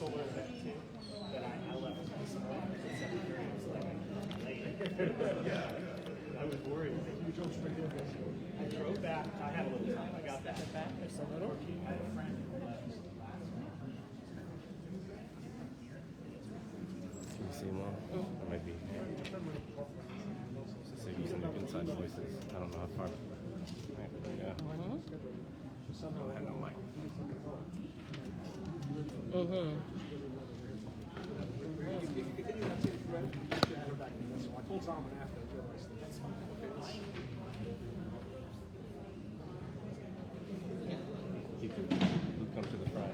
solar event too that I left somewhere at 7:30. It was like late. Yeah. I was worried. You drove straight in. I drove back. I had a little time. I got back. It's a little. I had a friend who left. Can you see them all? It might be. So using the inside voices. I don't know how far. Yeah. I have no mic. I told Tom after I realized that's fine. You can come to the front.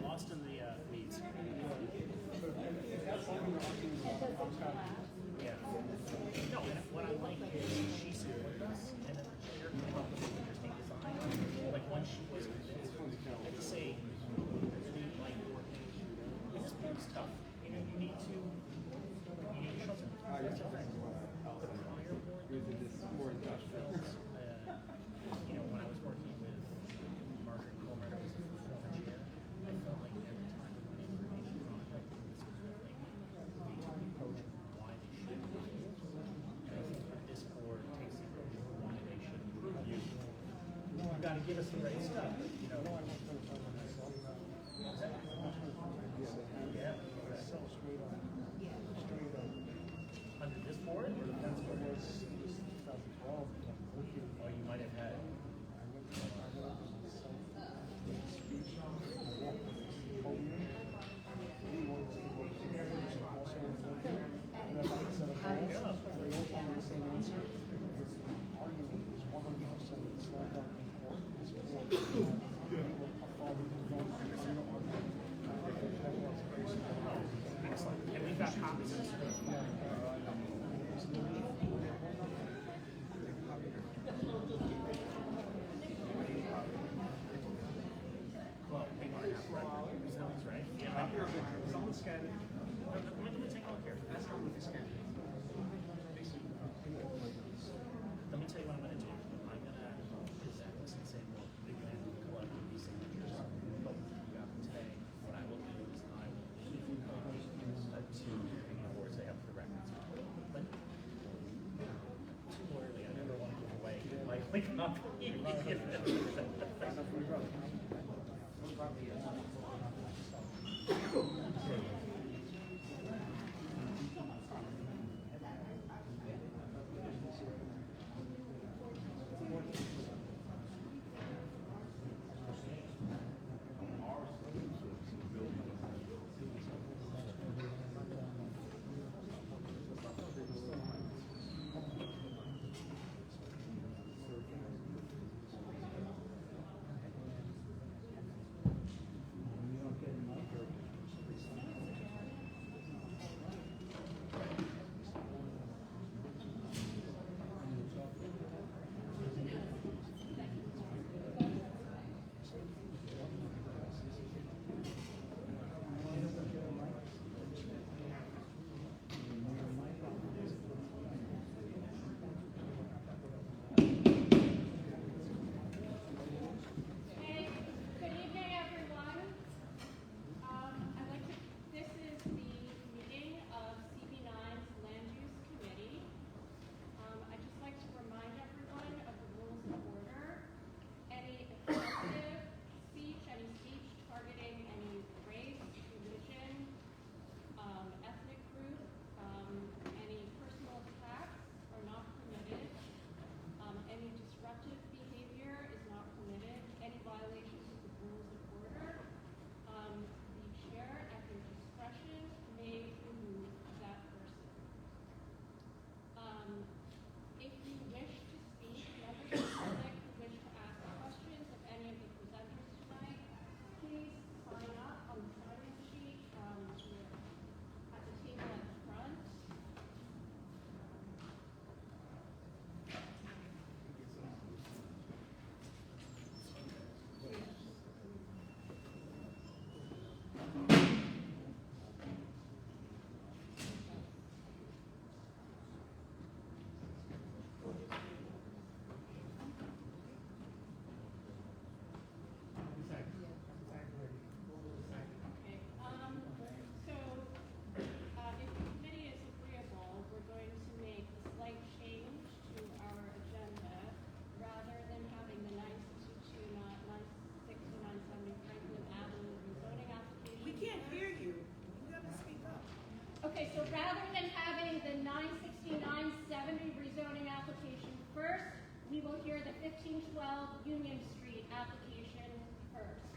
Lost in the weeds. Yeah. No, what I like is she supported us, and then shared interesting design. Like when she was I just say, like, this book's tough. You know, you need to show some. You know, when I was working with Margaret Coleman, I was a former chair. I felt like every time we went information project, this was like the approach of why they should do it. And I think that this board takes the approach of why they should review. You've got to give us the right stuff. You know. Yeah. So straight on. Under this board, or that's what it was 2012. Or you might have had. Excellent. And we've got copies of this. Well, they are not right? Yeah, someone scanned it. Let me take a look here. That's how we scan it. Let me tell you what I'm going to do. I'm going to present this and say, well, we can collect these signatures. But today, what I will do is I will keep copies to the boards they have for the records. But too early, I never want to give away my copy. 1512 Union Street application first.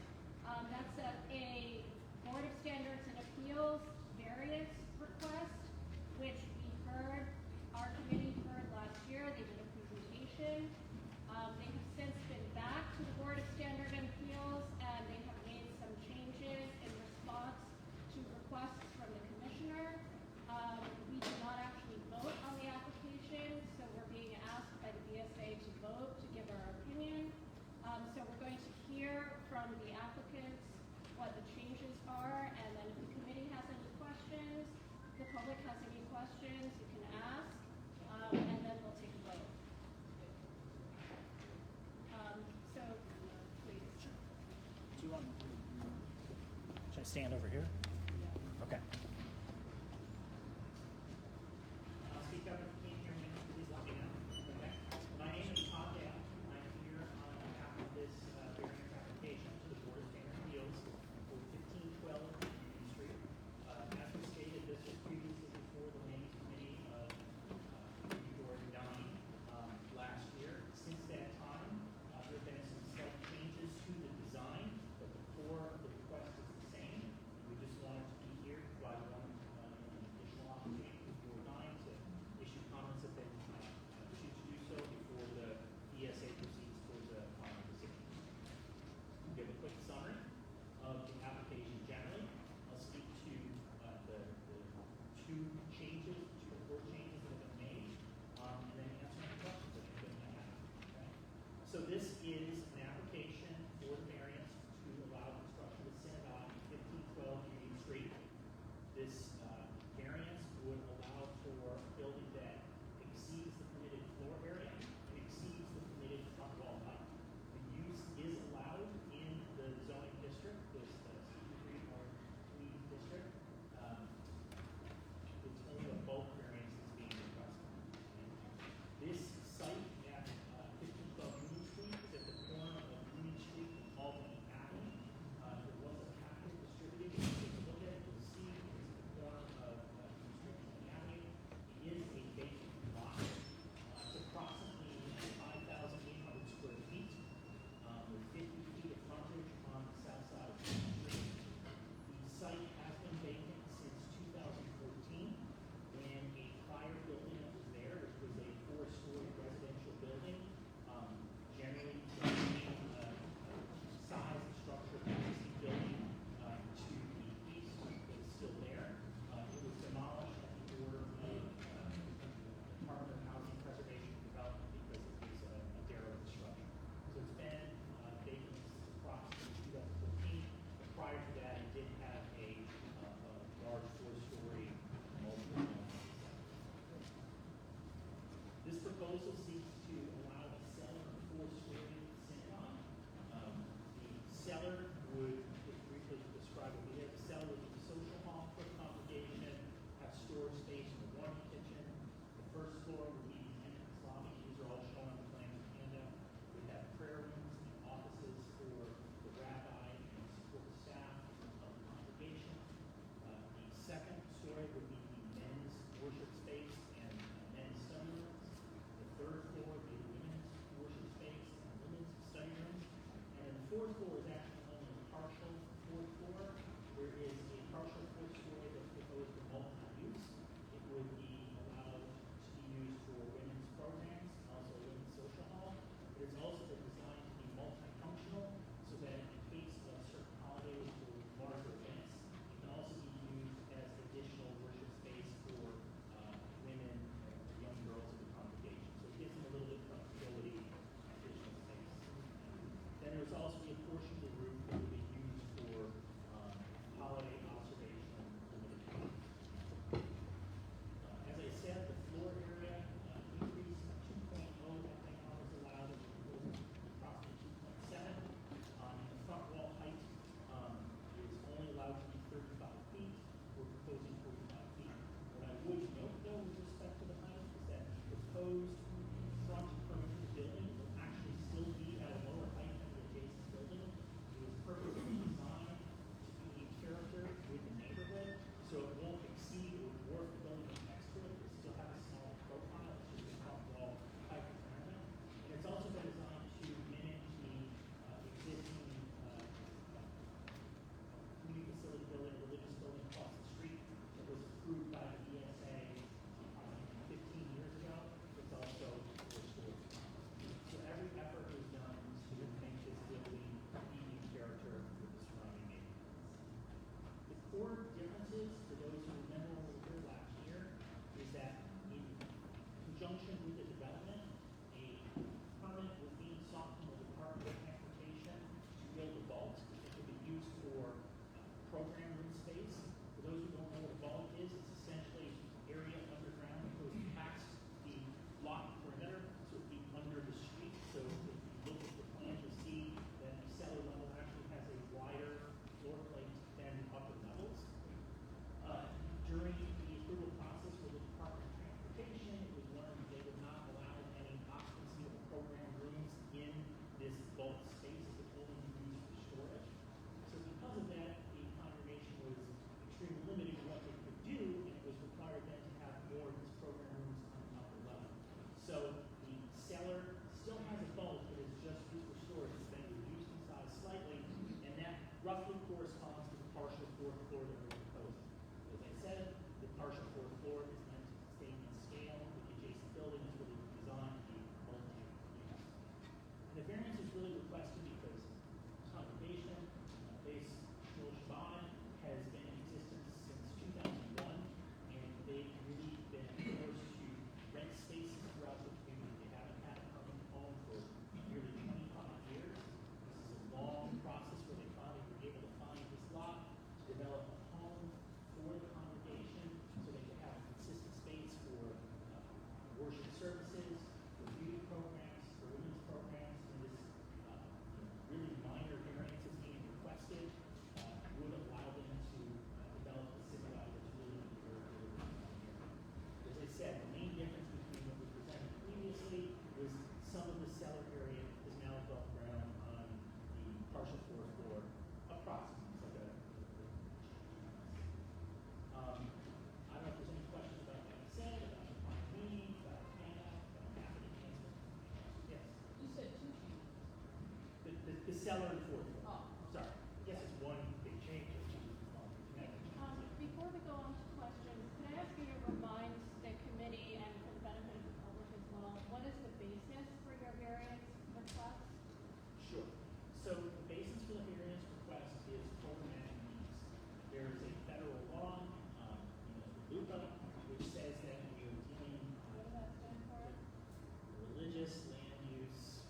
That's a Board of Standards and Appeals variance request, which we heard, our committee heard last year. They did a presentation. They have since been back to the Board of Standard and Appeals, and they have made some changes in response to requests from the commissioner. We did not actually vote on the application, so we're being asked by the BSA to vote to give our opinion. So we're going to hear from the applicants what the changes are, and then if the committee has any questions, the public has any questions, you can ask, and then we'll take a vote. So, please. Do you want? Should I stand over here? Okay. I'll speak up if you can't hear me. Please let me know. Okay. My name is Todd Dale. I'm here on behalf of this variance application to the Board of Standard Appeals for 1512 Union Street. As we stated, this was previously before the Land Committee of George Donnie last year. Since that time, there have been some slight changes to the design, but the core of the request is the same. We just wanted to be here to provide cellar and fourth floor. Oh. Sorry. Yes, it's one big change. Before we go on to questions, can I ask you to remind the committee and for the benefit of the public as well, what is the basis for your variance request? Sure. So the basis for the variance request is programmatic needs. There is a federal law, ULURP, which says that we are dealing What does that stand for? religious land use,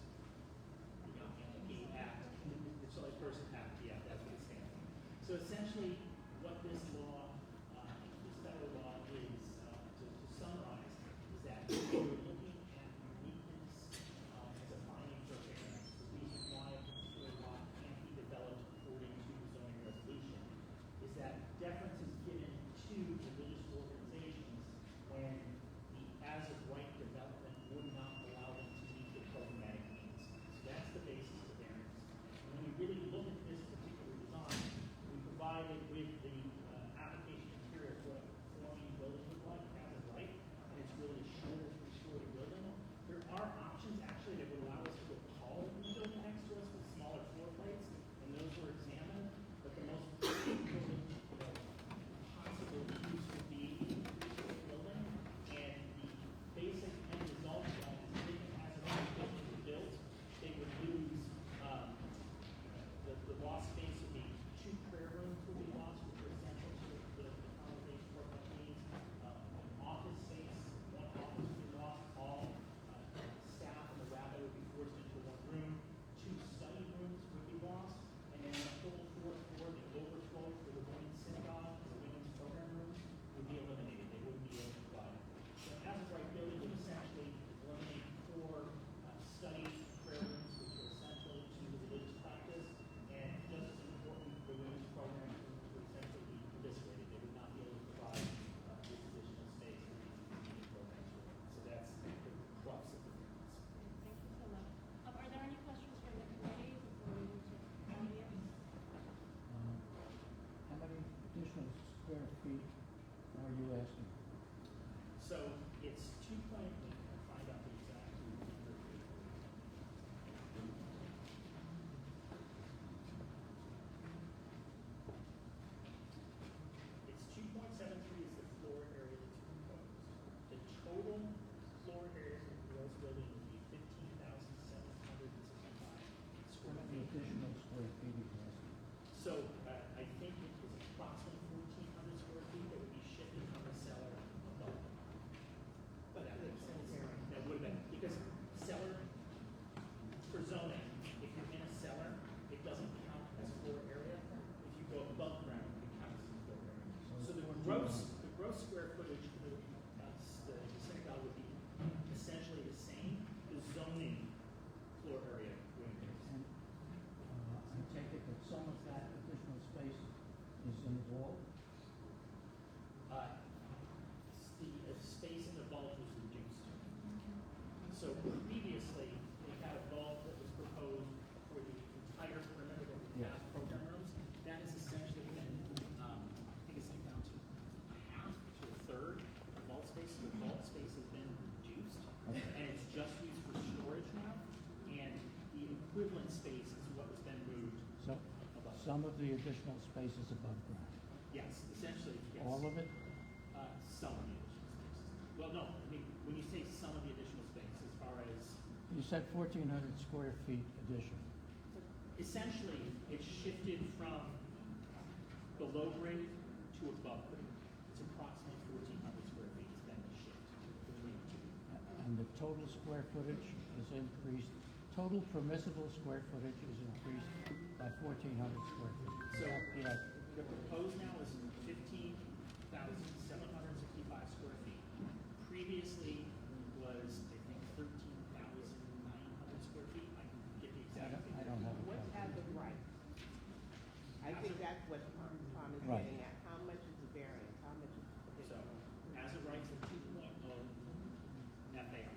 the act, the Choice Person Act, yeah, that's what it stands for. So essentially, what this law, this federal law is, to summarize, is that we're looking at uniqueness as a finding for variance. The reason why a particular lot can't be developed according to the zoning resolution is that deference is given to religious organizations when the as-of-right development would not allow them to meet the programmatic needs. So that's the basis of the variance. And when we really look at this particular design, we provided with the application material what a conforming building would like as of right, and it's really a shorter three-story building. There are options actually that would allow us to go taller than the building next to us with smaller floor plates, and those were examined. But the most possible use would be a building, and the basic end result of that is if it has a building built, they would lose the lost space would be 2 prayer rooms would be lost, which are essential to the congregation work needs. An office space, 1 office would be lost. All staff and the rabbi would be forced into 1 room. 2 study rooms would be lost, and then the full 4th floor, the overflow for the women's synagogue and the women's program rooms would be eliminated. They wouldn't be able to provide it. So as of right building would essentially eliminate 4 study prayer rooms, which are essential to the religious practice, and just as important, the women's program rooms would essentially be eviscerated. They would not be able to provide this additional space for these community programs. So that's the crux of the difference. Thank you so much. Are there any questions from the committee before we move to the audience? How many additional square feet are you asking? So it's 2.8. I'll find out the exact number. It's 2.73 is the floor area that's proposed. The total floor area of the gross building would be 15,765 How square many feet. additional square feet are you asking? So I think it was approximately 1,400 square feet that would be shifted from the cellar above. But that makes sense. That would have been, because cellar, for zoning, if you're in a cellar, it doesn't count as floor area. If you go above ground, it counts as floor area. So the gross square footage for the synagogue would be essentially the same. The zoning floor area would increase. And I take it that some of that additional space is in the wall? The space in the vault was reduced. So previously, we had a vault that was proposed for the entire perimeter that we have program rooms. That has essentially been, I think it's like down to a half to a third of vault space. So the vault space has been reduced, and it's just used for storage now. And the equivalent space is what has been moved So above. some of the additional space is above ground? Yes, essentially, yes. All of it? Some of the additional spaces. Well, no, I mean, when you say some of the additional space, as far as, You said 1,400 square feet addition. essentially, it's shifted from below grade to above grade. It's approximately 1,400 square feet has been the shift between the two. And the total square footage is increased, total permissible square footage is increased by 1,400 square feet. So, Yeah. the proposed now is 15,765 square feet. Previously was, I think, 13,900 square feet. I can get the exact figure. I don't have a What's as calculator. of right? I think that's what Tom is Right. getting at. How much is the variance? How much is the So, as of right for 2.0 FAR,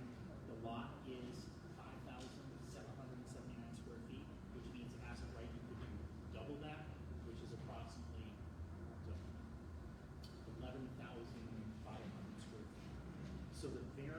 the lot is 5,779 square feet, which means as of right, you could do double that, which is approximately 11,500 square feet. So the variance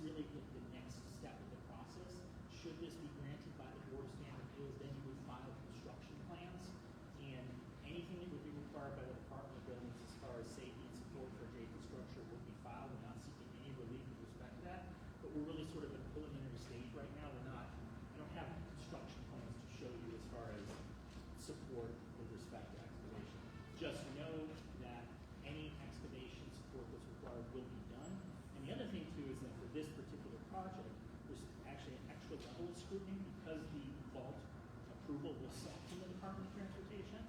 really the next step of the process. Should this be granted by the Board of Standard Appeals, then you would file construction plans, and anything that would be required by the Department of Buildings as far as safety and support for adjacent structure would be filed. We're not seeking any relief with respect to that, but we're really sort of at a preliminary stage right now. I don't have construction plans to show you as far as support with respect to excavation. Just know that any excavation support that's required will be done. And the other thing too is that for this particular project, there's actually an extra level of scrutiny because the vault approval was sought from the Department of Transportation.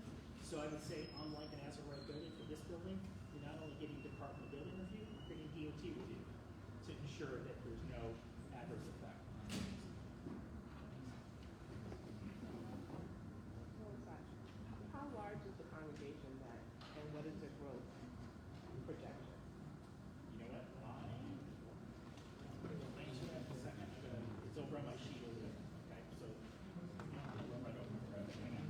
So I would say, unlike an as-of-right building for this building, you're not only getting Department of Building review, you're getting DOT review to ensure that there's no adverse effect on things. How large is the congregation that, and what is the growth projection? You know what? I'll answer that in a second. It's over on my sheet over there. Okay, so run right over. Hang on.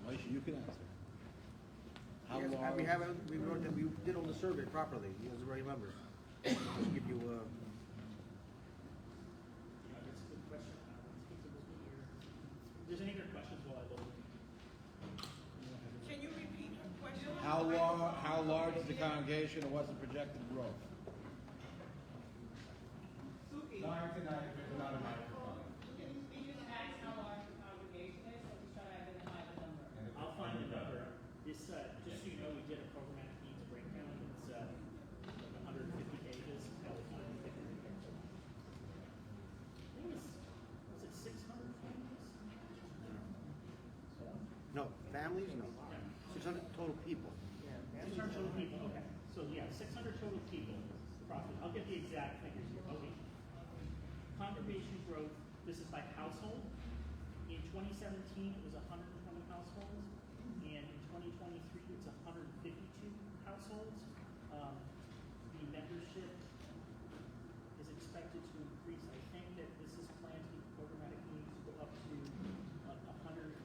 Aisha, you can answer. How Yes, large? we wrote that we did on the survey properly, he has the right numbers. Just give you, Yeah, that's a good question. Let's get to this one here. If there's any other questions while I look. Can you repeat her question? How large is the congregation and what's the projected growth? Suki, Not a microphone. can you speak in ask how large the congregation is, so we try to identify the number? I'll find the number. This, just so you know, we did a programmatic needs breakdown. It's, like 150 pages. That was 150 pages. I think it was it 600 families? no, families, no. 600 total people. 600 total people, okay. So yeah, 600 total people, roughly. I'll get the exact figures here. Okay. Congregation growth, this is by household. In 2017, it was 120 households. And in 2023, it's 152 households. The membership is expected to increase. I think that this is planned to be programmatic needs to go up to 165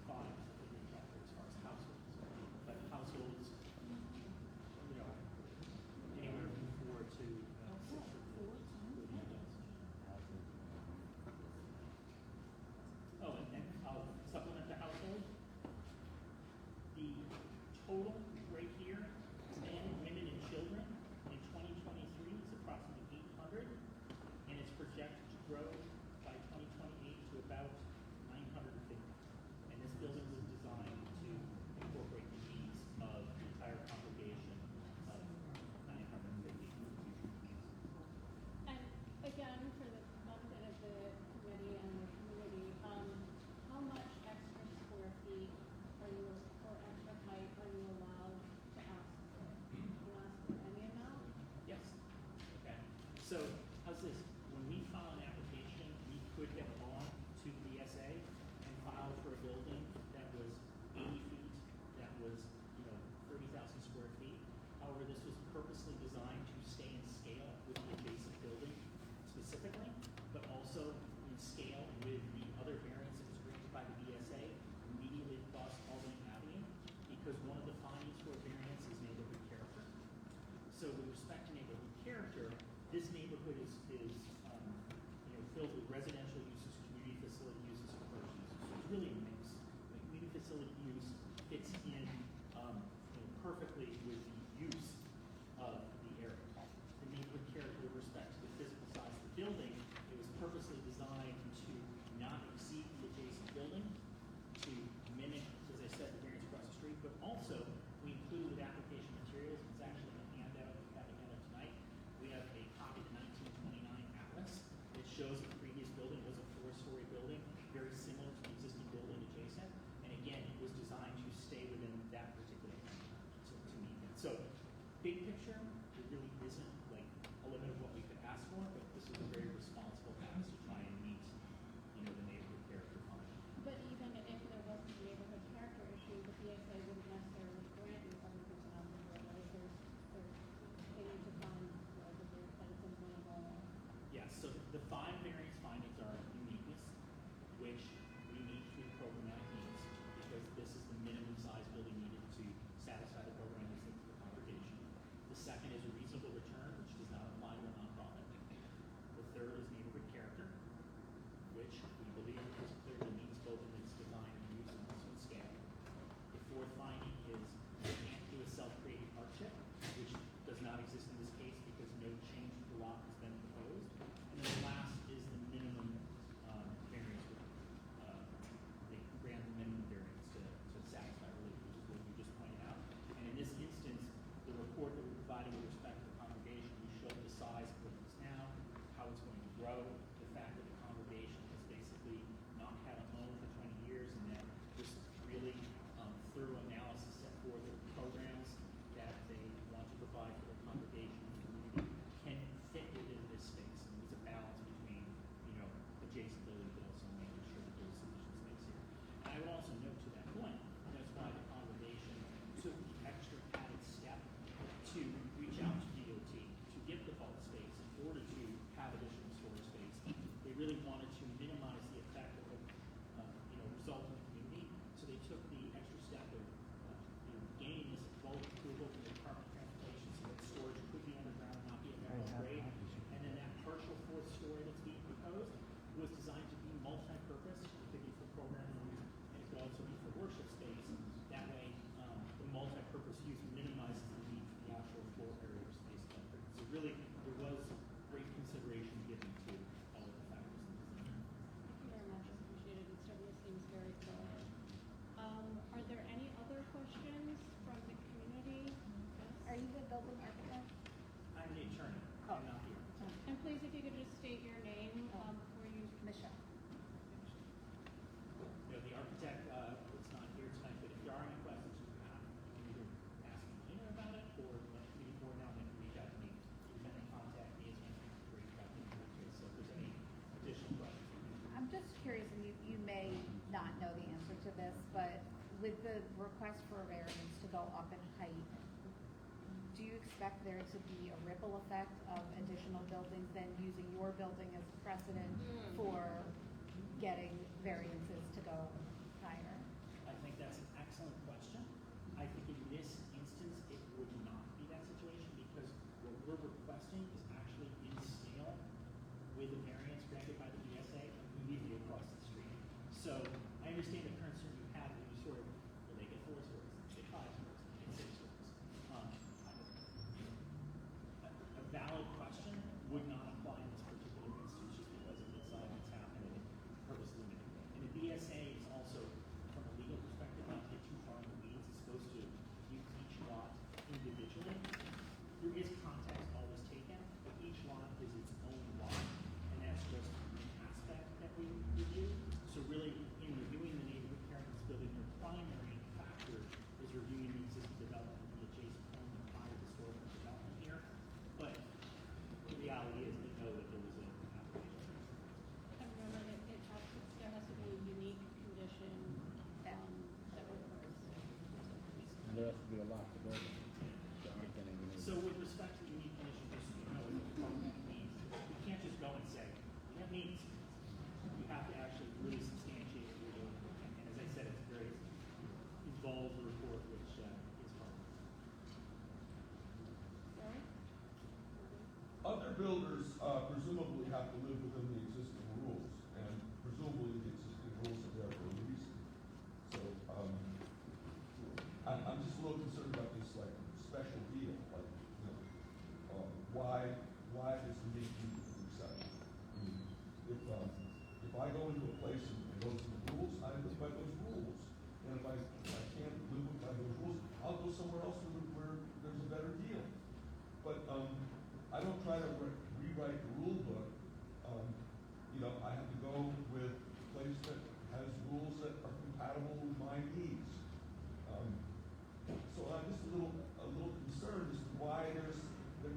as far as households. But households, you know, anywhere from 4 to 6 or 4 including adults. Oh, and then I'll supplement the household. The total right here, men, women, and children in 2023 but with the request for a variance to go up in height, do you expect there to be a ripple effect of additional buildings then using your building as precedent for getting variances to go higher? I think that's an excellent question. I think in this instance, it would not be that situation because what we're requesting is actually in scale with the variance granted by the BSA immediately across the street. So I understand the concern you have when you sort of, well, they get 4 stories, they get 5 stories, they get 6 stories. A valid question would not apply in this particular instance just because of the size that's happening and purpose limited. And the BSA is also, from a legal perspective, not to get too far in the weeds, it's supposed to view each lot individually. There is context always taken, but each lot is its own lot, and that's just an aspect that we review. So really, in reviewing the neighborhood character of this building, your primary factor is reviewing the existing development of the adjacent home and prior historical development here. But the reality is they know that there was an application. And remember that there has to be a unique condition that occurs. And there has to be a lot to build. So with respect to unique conditions, just so you know what the department means, you can't just go and say, that means you have to actually really substantiate what you're doing. And as I said, it's a very involved report, which is hard. Sorry? Other builders presumably have to live within the existing rules, and presumably the existing rules are there for a reason. So I'm just a little concerned about this like special deal, like why does the need to be exception? I mean, if I go into a place and those are the rules, I live by those rules, and if I can't live by those rules, I'll go somewhere else where there's a better deal. But I don't try to rewrite the rule book. I have to go with a place that has rules that are compatible with my needs. So I'm just a little concerned as to why there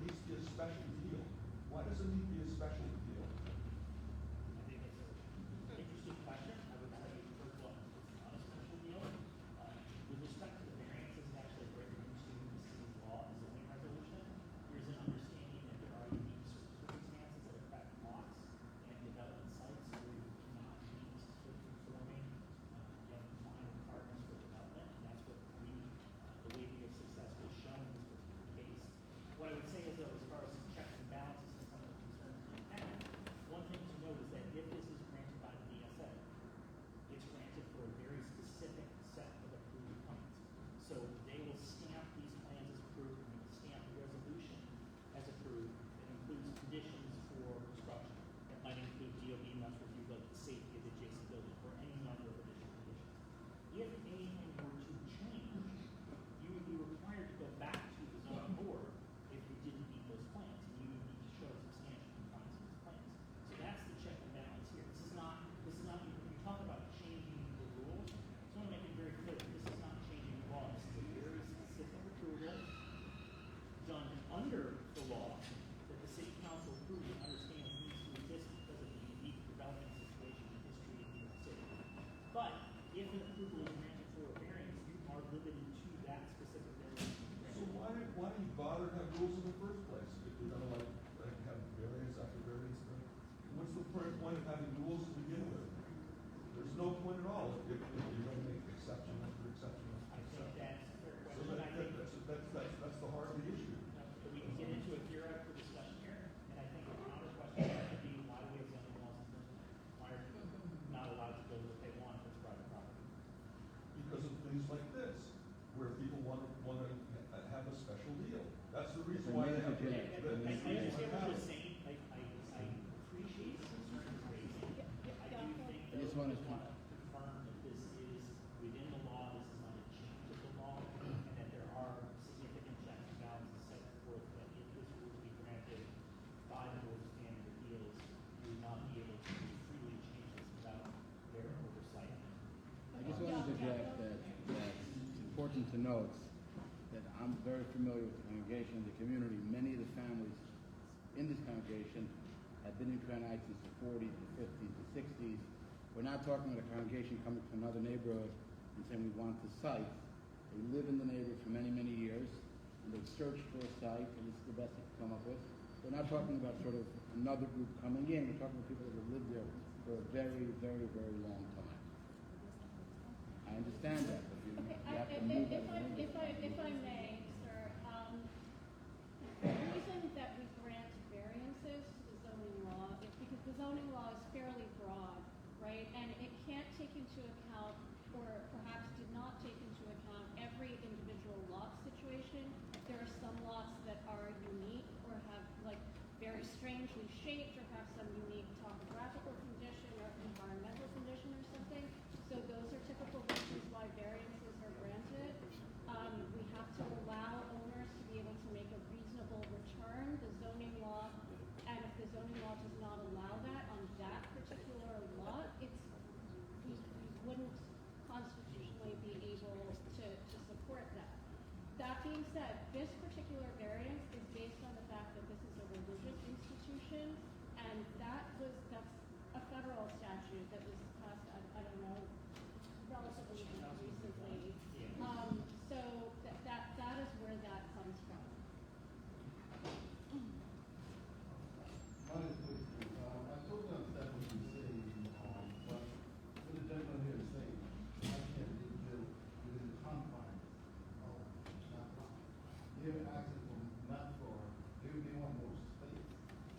needs to be a special deal. Why does there need to be a special deal? I think it's an interesting question. I would say, first of all, it's not a special deal. With respect to the variances, it's actually written into the city's law and zoning resolution. There's an understanding that there are unique circumstances that affect lots and development sites where you cannot meet conforming yet defined requirements for development, and that's what the way we have successfully shown in this particular case. What I would say is, though, as far as some checks and balances and some of the concerns we have, one thing to note is that if this is granted by the BSA, it's granted for a very specific set of approved plans. So they will stamp these plans as approved, and they will stamp the resolution as approved that includes conditions for construction. That might include DOB must review the safety of the adjacent building or any number of additional conditions. If anything were to change, you would be required to go back to the zoning board if you didn't meet those plans, and you would need to show substantial compliance with those plans. So that's the check and balance here. This is not, when you talk about changing the rules, I just want to make it very clear that this is not changing the law. This is a very specific approval done under the law that the city council approval understands needs to exist because of the unique development situation and history of New York City. But if an approval is granted for a variance, you are limited to that specific variance. So why do you bother to have rules in the first place? If you're gonna have variance after variance, what's the point of having rules to begin with? There's no point at all if you're gonna make exception after exception I after think exception. that's a fair So question. I think that's the heart of the issue. that we can get into a theoretical discussion here, and I think a counter question would be, why do we have zoning laws in the first place? Why are you not allowed to build what they want if it's private property? Because of things like this, where people want to have a special deal. That's the reason why they have to. I understand what you're saying. I appreciate the concern you're raising. I do think that just we wanna want to confirm that this is within the law, this is not a change of the law, and that there are significant checks and balances set forth that if this were to be granted by the Board of Standard Appeals, you would not be able to freely change this without their oversight. I just want to interject that it's important to note that I'm very familiar with the congregation, the community. Many of the families in this congregation have been in Granite since the 40s, the 50s, the 60s. We're not talking about a congregation coming from another neighborhood and saying we want the site. They live in the neighborhood for many, many years, and they've searched for a site, and it's the best they can come up with. We're not talking about sort of another group coming in. We're talking about people that have lived there for a very, very, very long time. I understand that, but you have to move that along. If I may, sir, the reason that we grant variances to the zoning law is because the zoning law is fairly broad, right? And it can't take into account, or perhaps did not take into account, every individual lot situation. There are some lots that are unique or have like very strangely shaped or have some unique topographical condition or environmental condition or something. So those are typical reasons why variances are granted. We have to allow owners to be able to make a reasonable return. The zoning law, and if the zoning law does not allow that on that particular lot, we wouldn't constitutionally be able to support that. That being said, this particular variance is based on the fact that this is a religious institution, and that's a federal statute that was passed, I don't know, relatively recently. So that is where that comes from. Mine is please. I totally understand what you're saying, but what the gentleman here is saying, I can't build within the confines of that lot. They're asking for not for, they want more space.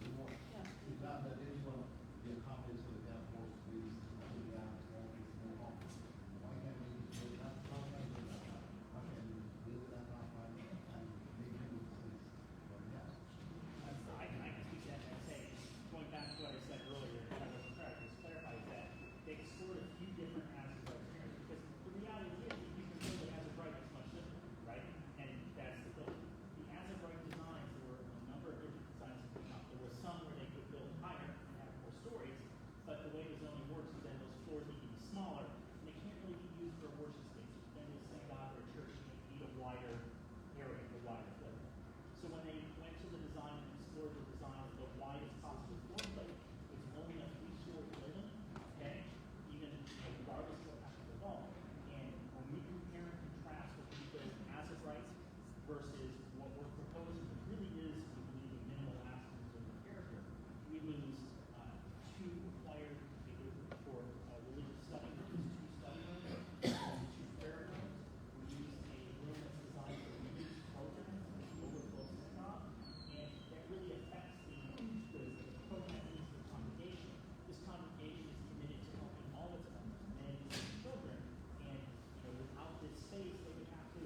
They want, it's not that they just want to be accommodated so they have more space, so they have more space, more office. Why can't we just build that confines of that lot? Why can't we just build that confines and make it with space what we have? I can speak to that and say, going back to what I said earlier, if I wasn't correct, just clarify that they explored a few different as of right here, because the reality is, if you can build an as of right, it's much simpler, right? And that's the building. The as of right designs, there were a number of different designs that came up. There was some where they could build higher and have more stories, but the way the zoning works is that those floors need to be smaller, and they can't really be used for a worship space. Then you'll synagogue or a church, you need a wider area, a wider footprint. So when they went to the design and explored the design of the widest possible floor plate, it's only a 3-story building, okay? Even regardless of what happens to the wall. And when we compare and contrast what we build as of right versus what we're proposing, it really is, we believe, a minimal aspects of the character. We lose 2 required for religious study rooms, 2 study rooms, and 2 prayer rooms. We use a room that's designed for religious programs, overflow synagogue, and that really affects the program needs of the congregation. This congregation is committed to helping all its members manage this program, and without this space, they would have to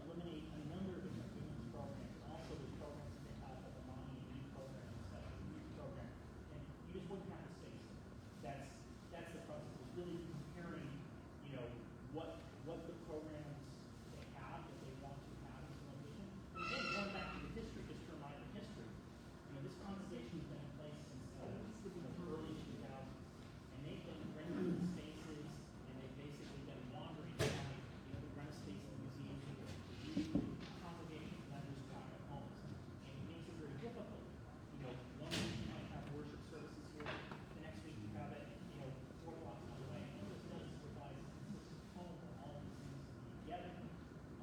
eliminate a number of different women's programs, and also the programs that they have, like the mommy and me program and special youth program, and you just wouldn't have the space. That's the process. It's really comparing, what the programs they have that they want to have in this location. And again, going back to the history, just to remind the history. This congregation has been in place since early 2000s, and they've been renting spaces, and they've basically been wandering around. We rent a space in the museum to congregation members private homes, and it makes it very difficult. One week you might have worship services here, the next week you have it, 4 blocks on the way. And what this does is provides a consistent home for all these things to be together.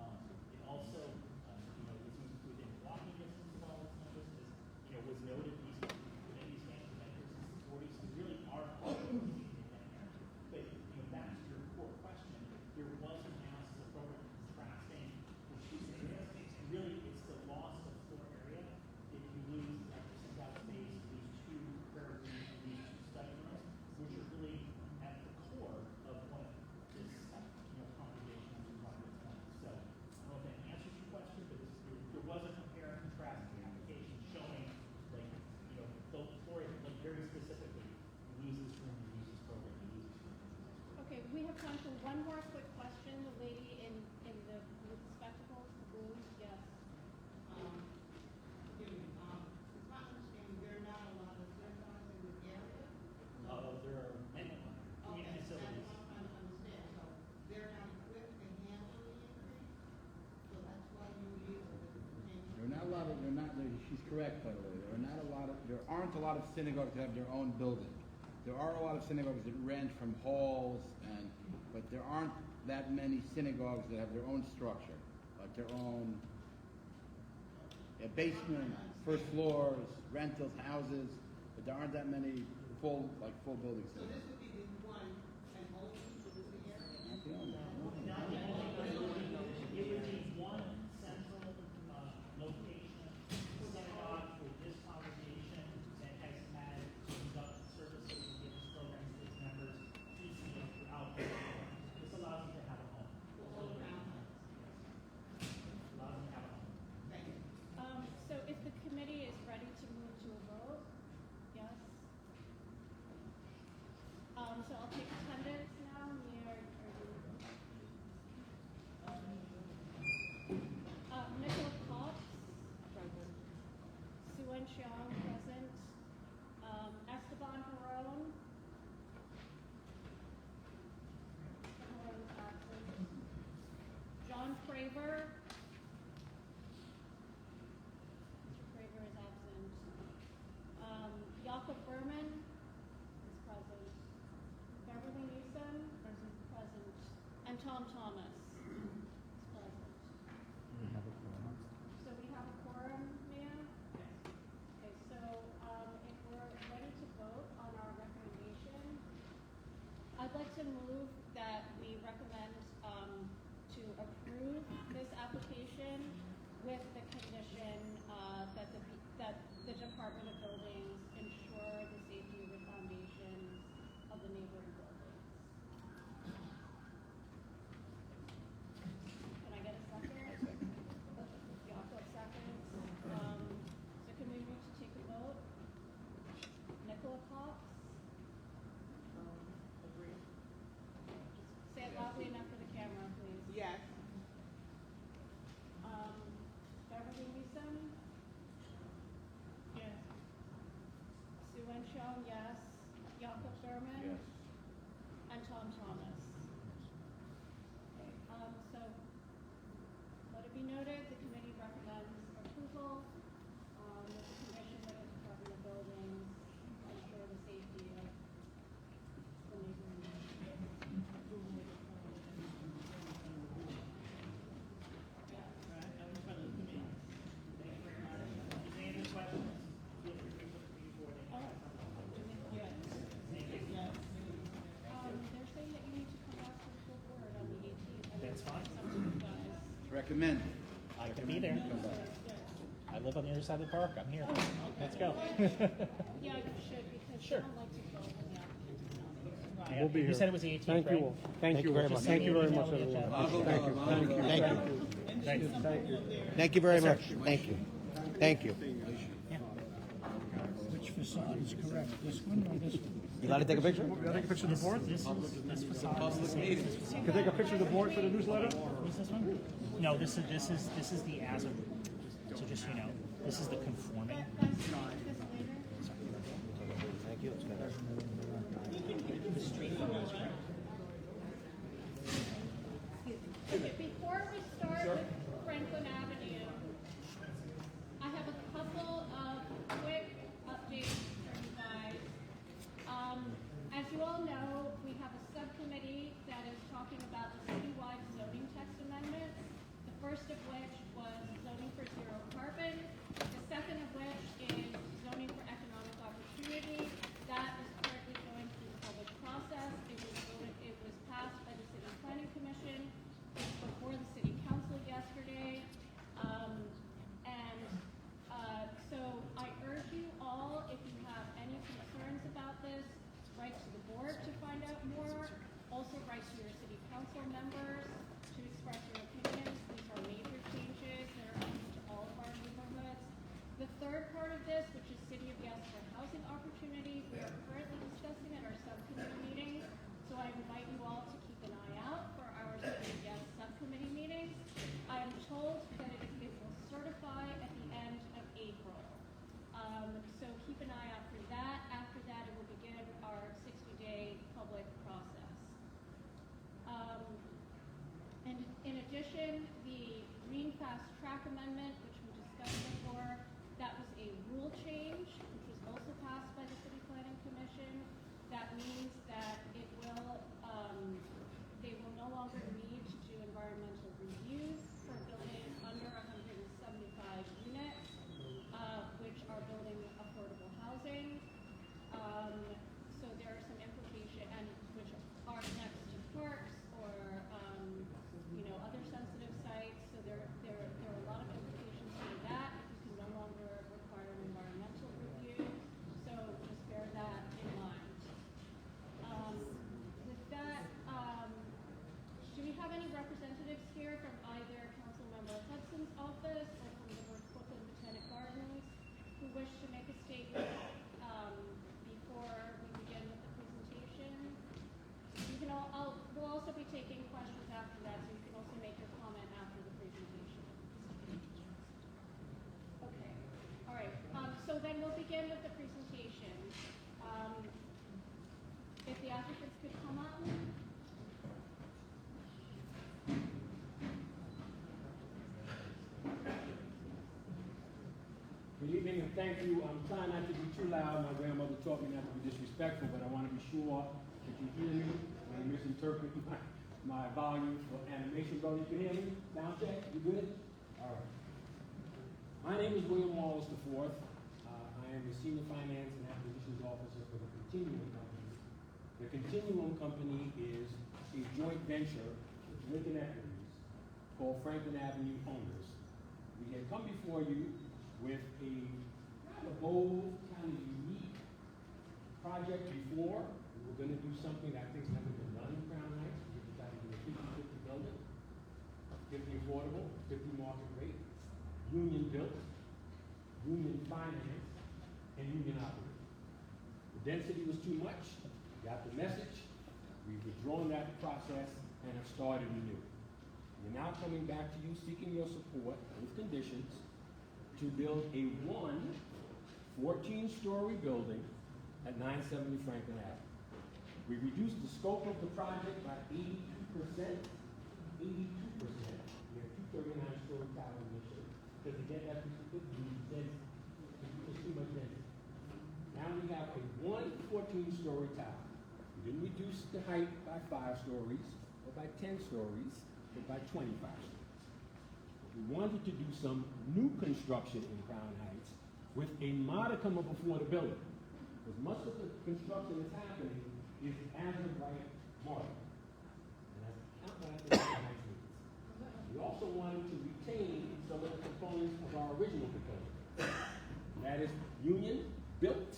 It also, is within walking distance of all its members, was noted these family members since the 40s. So really are part of the community down here. But back to your core question, there was an analysis of program contrasting the 2 areas, and really it's the loss of floor area if you lose like the synagogue space, these 2 prayer rooms, and these 2 study rooms, which are really at the core of what this congregation is trying to tell. So I don't know if that answers your question, but there was a compare and contrast in the application showing the floor like very specifically loses room to use this program, loses room to use this program. Okay, we have time for one more quick question. The lady with the spectacles, the blue, yes. It's my understanding there are not a lot of synagogues in this area. There are many community facilities. That's what I'm trying to understand. So they're not equipped to handle the increase? So that's why you use it as a potential. There are not a lot of, she's correct, by the way. There aren't a lot of synagogues that have their own building. There are a lot of synagogues that rent from halls, but there aren't that many synagogues that have their own structure, like their own basement, first floors, rentals, houses, but there aren't that many full building So this synagogues. would be the one and only for this area? Not the only. It would be one central, location, synagogue for this congregation that has had to conduct services and giving programs to its members piecemeal throughout the year. This allows you to have a home. All around? Allows you to have a home. Thank you. So if the committee is ready to move to a vote, yes? So I'll take attendance now. Mia, are you? Nicola Cox, Present. Suen Xiong, present. Esteban Barone. Barone's absent. John Craver. Mr. Craver is absent. Jakob Berman is present. Beverly Newsom. Present. And Tom Thomas is present. So we have a quorum, Mia? Okay, so, if we're ready to vote on our recommendation, I'd like to move that we recommend, to approve this application with the condition, that the Department of Buildings ensure the safety of the foundations of the neighboring buildings. Can I get a second? Jakob seconds. So can we move to take a vote? Nicola Cox? Agree. Just say it loudly enough for the camera, please. Yes. Beverly Newsom? Yes. Suen Xiong, yes. Jakob Berman? Yes. And Tom Thomas? Okay, so let it be noted, the committee recommends approval, with the condition that the Department of Buildings ensure the safety of the neighboring. They're saying that you need to come back to the full board on the 18th. That's fine. It's up to you guys. It's recommended. I can be there. I live on the other side of the park. I'm here. Let's go. Yeah, you should, because Sure. I don't like to go when the applicant's not here. We'll be here. You said it was the 18th, right? Thank you all. Thank you very much. Thank you very much, everyone. Thank you. Thank you. Thank you. Thank you. Thank you very much. Thank you. Thank you. Which facade is correct, this one or this one? You gotta take a picture? Can I take a picture of the board? This facade is the same. Can I take a picture of the board for the newsletter? What's this one? No, this is the as of. So just so you know, this is the conforming. Guys, can I take this later? Thank you. It's good. The street photo is correct. Okay, before we start with Franklin Avenue, I have a couple of quick updates for you guys. As you all know, we have a subcommittee that is talking about the citywide zoning text amendments. The first of which was zoning for zero carbon. The second of which is zoning for economic opportunity. That is currently going through the public process. It was passed by the City Planning Commission. It was before the City Council yesterday. So I urge you all, if you have any concerns about this, write to the board to find out more. Also write to your City Council members to express your opinions. These are major changes that are coming to all of our neighborhoods. The third part of this, which is City of Yes for housing opportunity, we are currently discussing at our subcommittee meetings. So I invite you all to keep an eye out for our City of Yes subcommittee meetings. I am told that it will certify at the end of April. So keep an eye out for that. After that, it will begin our 60-day public process. And in addition, the Green Fast Track Amendment, which we discussed before, that was a rule change, which was also passed by the City Planning Commission. That means that it will, they will no Office or from the Brooklyn Botanic Gardens who wish to make a statement before we begin with the presentation? You can we'll also be taking questions after that, so you can also make your comment after the presentation. Okay, all right. So then we'll begin with the presentation. If the applicants could come up. Good evening and thank you. I'm trying not to be too loud. My grandmother taught me not to be disrespectful, but I want to be sure that you hear me and misinterpret my volume for animation. Brother, you can hear me? Sound check? You good? All right. My name is William Wallace IV. I am the Senior Finance and Acquisitions Officer for the Continuum Company. The Continuum Company is a joint venture with Lincoln Equities called Franklin Avenue Owners. We had come before you with a kind of bold, kind of unique project before. We were going to do something that I think has never been done in Crown Heights. We decided to do a 50-50 building, 50 affordable, 50 market rate, union built, union financed, and union operated. The density was too much. Got the message. We've withdrawn that process and have started anew. We're now coming back to you seeking your support with conditions to build a 14-story building at 970 Franklin Avenue. We reduced the scope of the project by 82%. 82%. We have 239-story towers initially, because again, that's too much density. Now we have a 14-story tower. We didn't reduce the height by 5 stories, or by 10 stories, but by 25 stories. We wanted to do some new construction in Crown Heights with a modicum of affordability. Because much of the construction that's happening is as of right market. And that's not what I think Crown Heights needs. We also wanted to retain some of the components of our original proposal. That is union built,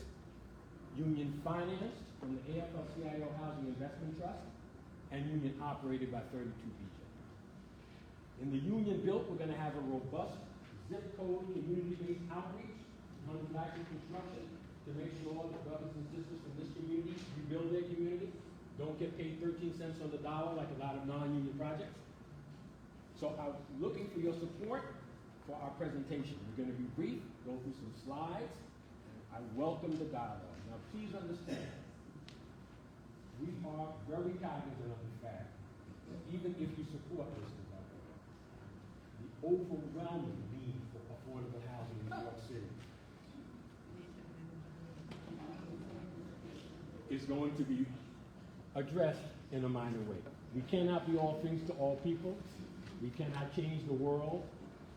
union financed from the AFL-CIO Housing Investment Trust, and union operated by 32 BJ. In the union built, we're going to have a robust zip code community-based outreach, manufacturing construction, to make sure the brothers and sisters from this community rebuild their community, don't get paid 13 cents on the dollar like a lot of non-union projects. So I'm looking for your support for our presentation. We're going to be brief, go through some slides. I welcome the dialogue. Now please understand, we are very cognizant of the fact that even if you support this development, the overwhelming need for affordable housing in New York City is going to be addressed in a minor way. We cannot be all things to all people. We cannot change the world.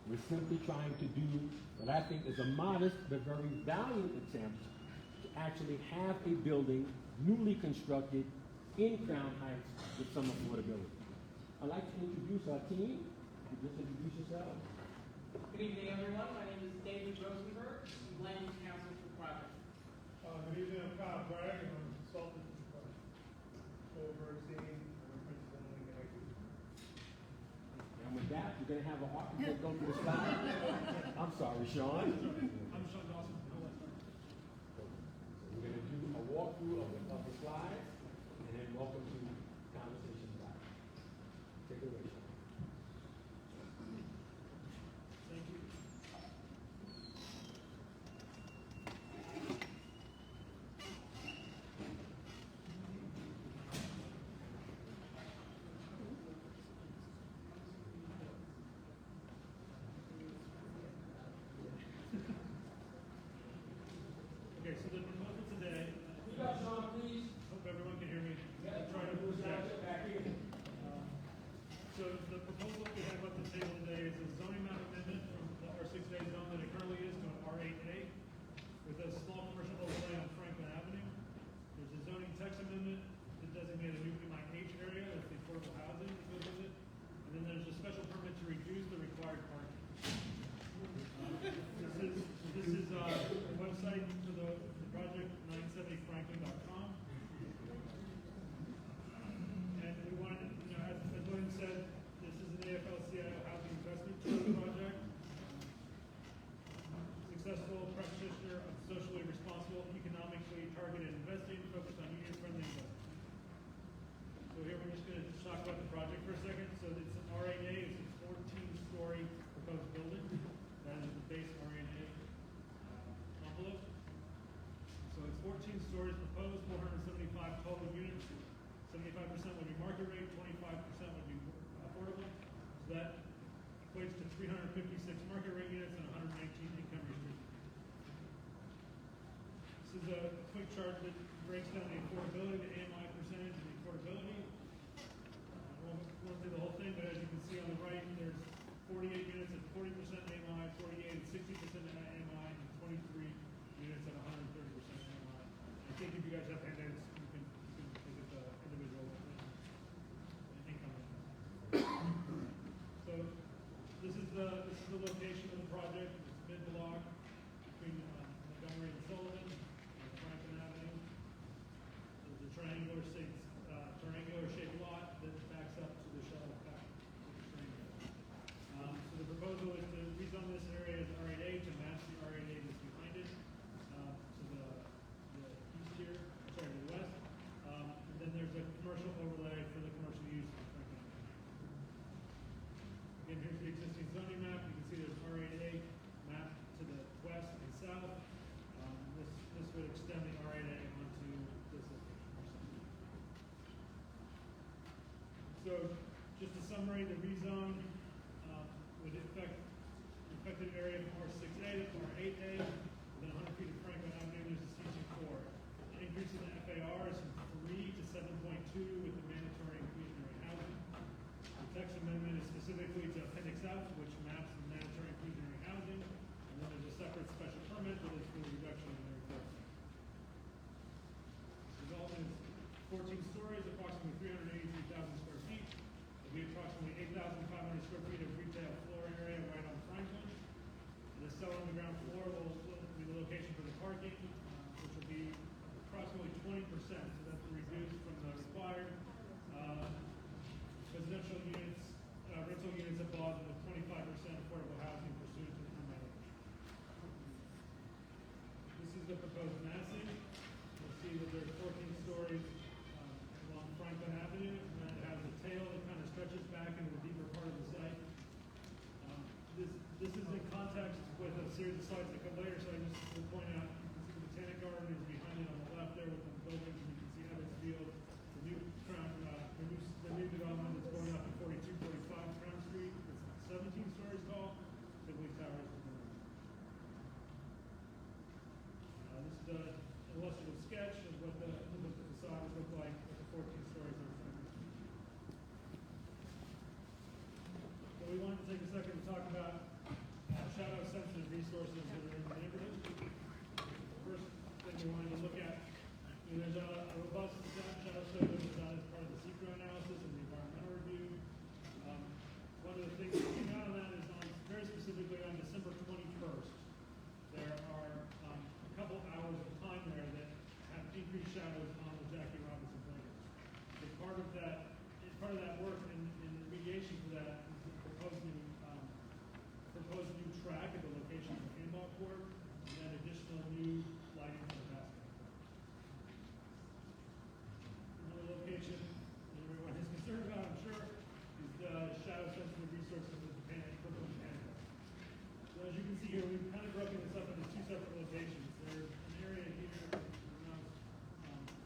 We're simply trying to do what I think is a modest but very valiant attempt to actually have a building newly constructed in Crown Heights with some affordability. I'd like to introduce our team. Could you just introduce yourself? Good evening, everyone. My name is David Rosenberg, Land Use Counsel for the project. Good evening, I'm Kyle Bragg, and I'm a consultant for the project. Overseeing and representing Lincoln. And with that, we're going to have an architect go through the slide. I'm sorry, Sean. I'm Sean Dawson. We're going to do a walkthrough of the slides, and then welcome to Conversation Live. Take it away, Sean. Thank you. Okay, so the proposal today. You got Sean, please. Hope everyone can hear me. Yeah, I'm trying to do a sound project. check back here. So the proposal we have up the table today is a zoning map amendment from the R6A zone that it currently is to an R8A with a small commercial overlay on Franklin Avenue. There's a zoning text amendment to designate a new MIH area, that's the affordable housing that goes with it. And then there's a special permit to reduce the required parking. This is the website for the project, 970franklin.com. And we wanted, as William said, this is for a second. So it's an R8A, it's a 14-story proposed building. That is the base R8A envelope. So it's 14 stories proposed, 475 total units. 75% would be market rate, 25% would be affordable. So that equates to 356 market rate units and 119 income restricted. This is a quick chart that breaks down the affordability, the AMI percentage, and the affordability. I won't go through the whole thing, but as you can see on the right, there's 48 units at 40% AMI, 48 at 60% AMI, and 23 units at 130% AMI. I think if you guys have handouts, you can look at the individual income. So this is the location of the project. It's mid-block between Montgomery and Sullivan, on Franklin Avenue. There's a triangular shaped lot that backs up to the shuttle path. So the proposal is to rezone this area as R8A to match the R8A that's behind it, to the east here, sorry, to the west. And then there's a commercial overlay for the commercial use of Franklin Avenue. Again, here's the existing zoning map. You can see there's R8A mapped to the west and south. This would extend the R8A onto this location. So, just a summary, the rezone would affect affected area from R6A to R8A. Within 100 feet of Franklin Avenue, there's a CG4. An increase in the FAR is from 3 to 7.2 with the mandatory inclusionary housing. The text amendment is specifically to Appendix F, which maps the mandatory inclusionary housing. And then there's a separate special permit that is for the reduction in the request. Development is 14 stories, approximately 383,000 square feet. There'll be approximately 8,500 square feet of retail floor area right on Franklin. The cell on the ground floor will be the location for the parking, which will be approximately 20%, so that's reduced from the required. Residential units, rental units above with 25% affordable housing pursuant to the MA. This is the proposed massing. You'll see that there's 14 stories along Franklin Avenue, and then it has a tail that kind of stretches back into the deeper part of the site. This is in context with a series of slides that come later, so I just will point out, you can see the Botanic Garden is behind it on the left there with the buildings, and you can see Evans Field, the new development that's going up at 4245 Crown Street. It's 17 stories tall, Sibley Towers. This is an illustrative sketch of what the facades look like with the 14 stories on Franklin Street. So we wanted to take a second to talk about shadow-sensitive resources that are in the neighborhood. First thing we wanted to look at, there's a robust shadow study that was done as part of the SECRO analysis and the environmental review. One of the things that came out of that is very specifically on December 21st, there are a couple hours of time there that have increased shadows on the Jackie Robinson playground. So part of that work and remediation for that is the proposed new track at the location of the handball court, and then additional new lighting for the basketball court. Another location that everyone is concerned about, I'm sure, is the shadow-sensitive resources of the Brooklyn Botanic Garden. So as you can see here, we've kind of broken this up into two separate locations. There's an area here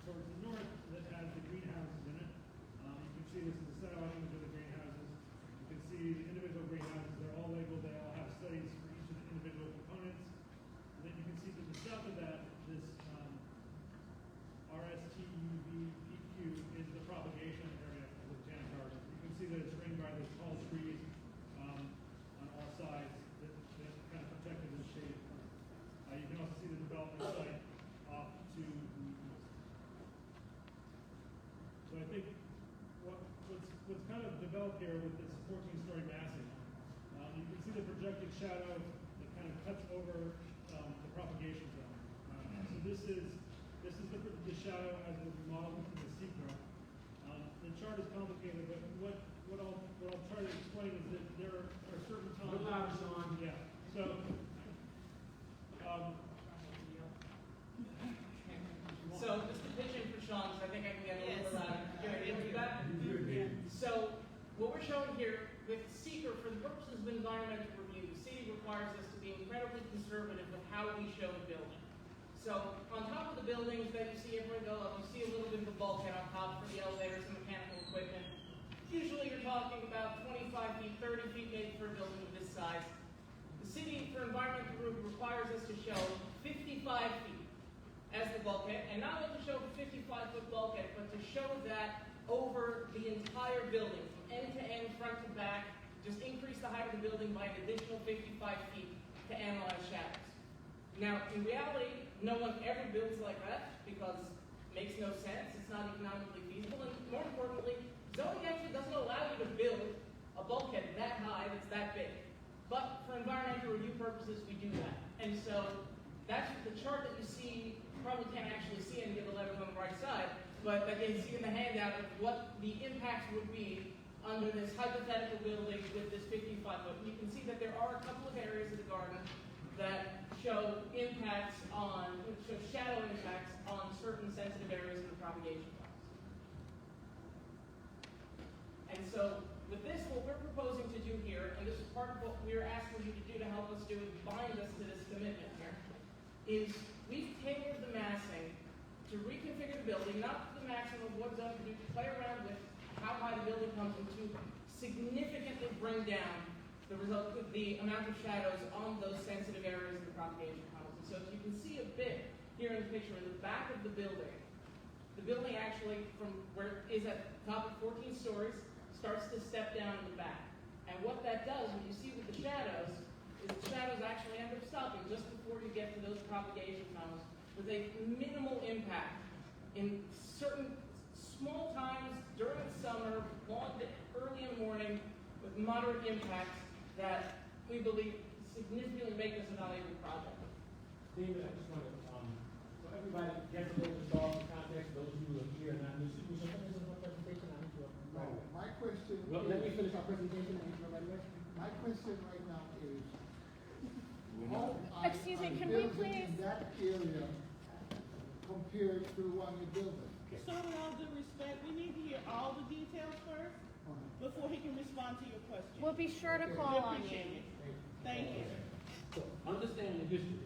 towards the north that has the greenhouses in it. You can see this is a satellite image of the greenhouses. You can see the individual greenhouses, they're all labeled, they all have studies for each of the individual components. And then you can see to the south of that, this RSTUVPQ is the propagation area of the Botanic Garden. You can see that it's ringed by those tall trees on all sides that kind of protected and shaded front. You can also see the development site off to the east. So I think what's kind of developed here with this 14-story massing, you can see the projected shadow that kind of cuts over the propagation zone. So this is the shadow as it was modeled from the SECRO. The chart is complicated, but what I'll try to explain is that there are certain times. A little louder, Sean. Yeah. So. So just to pitch in for Sean, because I think I can get a little bit louder. Can I do that? So here with seeker for the purposes of environmental review. The city requires us to be incredibly conservative with how we show the building. So on top of the buildings that you see everyone go up, you see a little bit of a bulkhead on top for the elevators and mechanical equipment. Usually you're talking about 25 feet, 30 feet maybe for a building of this size. The city for environmental review requires us to show 55 feet as the bulkhead, and not only to show the 55-foot bulkhead, but to show that over the entire building, from end to end, front to back, just increase the height of the building by an additional 55 feet to analyze shadows. Now, in reality, no one ever builds like that because it makes no sense, it's not economically feasible, and more importantly, zoning actually doesn't allow you to build a bulkhead that high that's that big. But for environmental review purposes, we do that. And so that's the chart that you see, probably can't actually see any of the letters on the right side, but that you see in the handout of what the impacts would be under this hypothetical building with this 55-foot. You can see that there are a couple of areas of the garden that show impacts on, show shadow impacts on certain sensitive areas of the propagation box. And so with this, what we're proposing to do here, and this is part of what we're asking you to do to help us do and bind us to this commitment here, is we've tailored the massing to reconfigure the building, not to the maximum of what zone to do, to play around with how high the building comes and to significantly bring down the amount of shadows on those sensitive areas of the propagation tunnels. And so as you can see a bit here in the picture, in the back of the building actually from where it is at the top of 14 stories, starts to step down in the back. And what that does, when you see with the shadows, is the shadows actually end up stopping just before you get to those propagation tunnels with a minimal impact in certain small times during the summer, early in the morning, with moderate impacts that we believe significantly make this a valuable project. David, I just want to, so everybody gets a little historical context, those of you who are here and not new, so finish our presentation, I need to No, my question Well, is, let me finish our presentation, and you know right away. my question right now is, how are Excuse me, are can we buildings please- in that area compared to one you're building? So with all due respect, we need to hear all the details first before he can respond to your question. We'll be sure to Okay. call We on appreciate you. it. Thank you. So, understanding the history.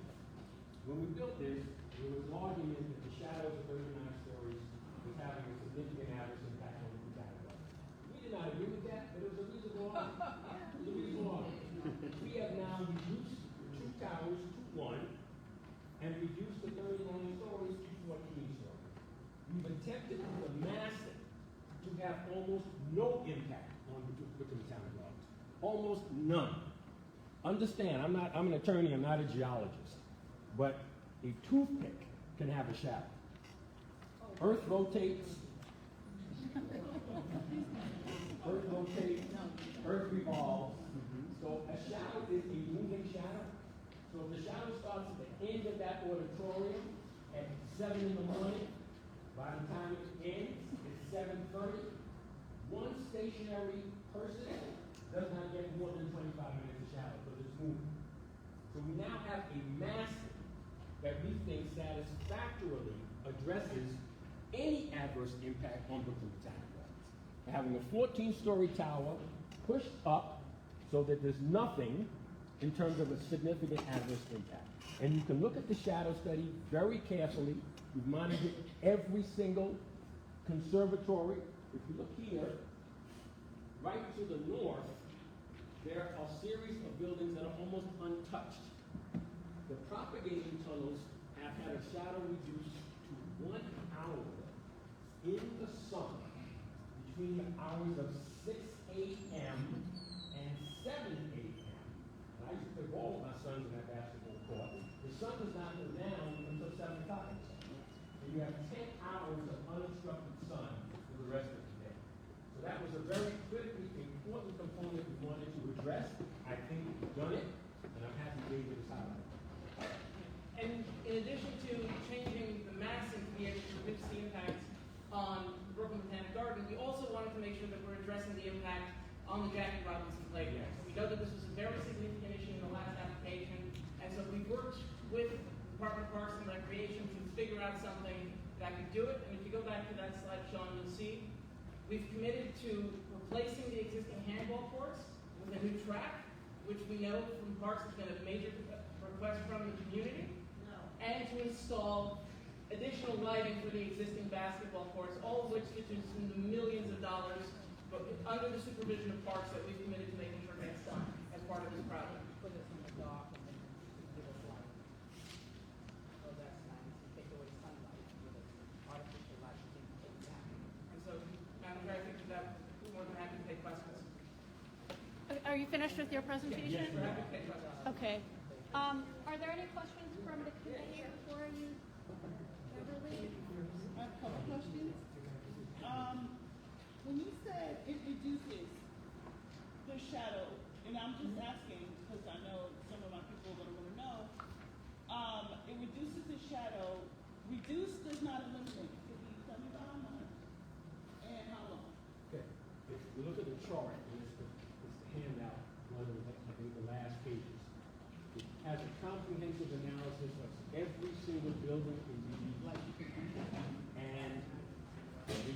When we built this, there was an argument that the shadows of 39 stories was having a significant adverse impact on the category. We did not agree with that, but it was a reasonable argument. It was a reasonable argument. We have now reduced the two towers to one and reduced the 39 stories to 14 stories. We've attempted to mass it to have almost no impact on Brooklyn Town Gardens. Almost none. Understand, I'm an attorney, I'm not a geologist, but a toothpick can have a shadow. Earth rotates, Earth revolves, so a shadow is a moving shadow. So if the shadow starts at the end of that auditorium at 7 in the morning, by the time it ends, it's 7:30, one stationary person does not get more than 25 minutes of shadow because it's moving. So we now have a massive that we think satisfactorily addresses any adverse impact on Brooklyn Botanic Gardens. Having a 14-story tower pushed up so that there's nothing in terms of a significant adverse impact. And you can look at the shadow study very carefully. We've monitored every single conservatory. If you look here, right to the north, there are a series of buildings that are almost untouched. The propagating tunnels have had a shadow reduced to 1 hour in the sun between the hours of 6 a.m. and 7 a.m. And I used to play ball with my sons in that basketball court. The sun does not go down until 7 o'clock in the sun. And you have 10 hours of uninterrupted sun for the rest of the day. So that was a very critically important component we wanted to address. I think we've done it, and I'm happy David is highlighting. And in addition to changing the massing to be able to reduce the impacts on the Brooklyn Botanic Garden, we also wanted to make sure that we're addressing the impact on the Jackie Robinson Playground. We know that this was a very significant issue in the last application, and so we worked with the Department of Parks and Recreation to figure out something that could do it. And if you go back to that slide, Sean, you'll see we've committed to replacing the existing handball courts with a new track, which we know from Parks has been a major request from the community, and to install additional lighting for the existing basketball courts, all of which is in the millions of dollars, but under the supervision of Parks that we've committed to making sure gets done as part of this project. Put us in the dark and then give us light. So that's nice, you take away sunlight, and give us artificial light, you can take that. And so, Madam Chair, I think that we're more than happy to take questions. Are you finished with your presentation? Yes, we're happy to take questions. Okay. Are there any questions from the committee before you ever leave? I have a couple questions. When you said it reduces the shadow, and I'm just asking because I know some of my people are going to want to know, it reduces the shadow. Reduce does not eliminate. Could you tell me about how much and how long? Okay, if you look at the chart, and it's the handout, one of the, I think the last pages. It has a comprehensive analysis of every single building in the and the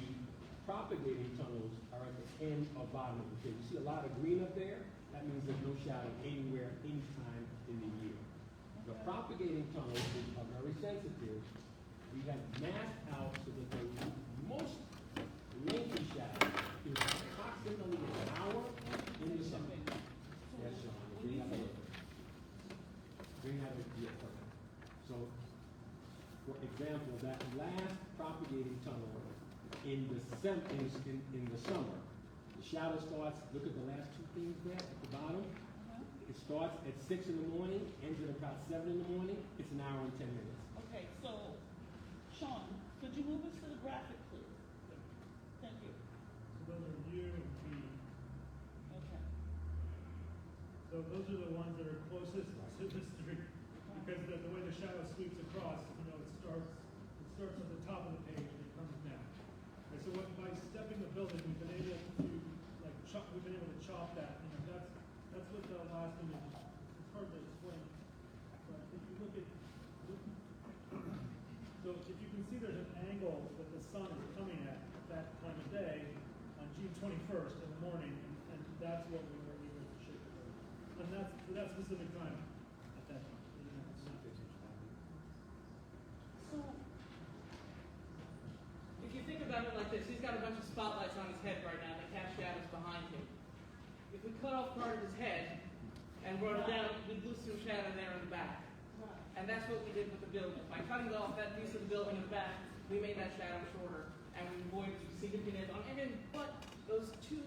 propagating tunnels are at the end or bottom of the page. You see a lot of green up there? That means there's no shadow anywhere, anytime in the year. The propagating tunnels, which are very sensitive, we have mapped out so that the most lengthy shadow is approximately an hour in the summer. Yes, Sean. Bring that up. Bring that up. Yeah, perfect. So, for example, that last propagating tunnel in the summer, the shadow starts. Look at the last two things there at the bottom. It starts at 6 in the morning, ends at about 7 in the morning. It's an hour and 10 minutes. Okay, so Sean, could you move us to the graphic, please? Thank you. So those are U and V. Okay. So those are the ones that are closest to the street, because the way the shadow sweeps across, it starts at the top of the page and it comes down. And so by stepping the building, we've been able to chop that. That's what the last image is. It's hard to explain, but if you look at, so if you can see, there's an angle that the sun is coming at that time of day on June 21st in the morning, and that's what we were able to shape it over. And that's for that specific time at that time. So, If you think about it like this, he's got a bunch of spotlights on his head right now that cast shadows behind him. If we cut off part of his head and brought it down, we'd lose some shadow there in the back. And that's what we did with the building. By cutting off that piece of the building in the back, we made that shadow shorter, and we avoided significant but those two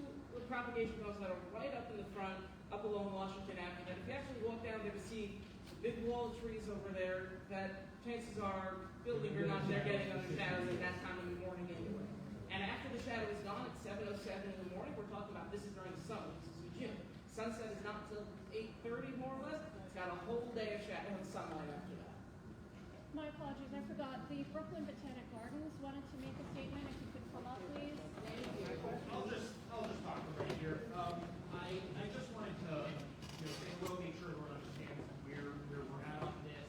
propagation tunnels that are right up in the front, up along Washington Avenue, that if you actually walk down there to see big wall of trees over there, that chances are building or not, they're getting under shadows at that time of the morning anyway. And after the shadow is gone at 7:07 in the morning, we're talking about this is during the summer, this is in June. Sunset is not until 8:30 more or less. It's got a whole day of shadow and sunlight after that. My apologies, I forgot. The Brooklyn Botanic Gardens wanted to make a statement. If you could come up, please. I'll just talk right here. I just wanted to, say hello, make sure everyone understands where we're at on this.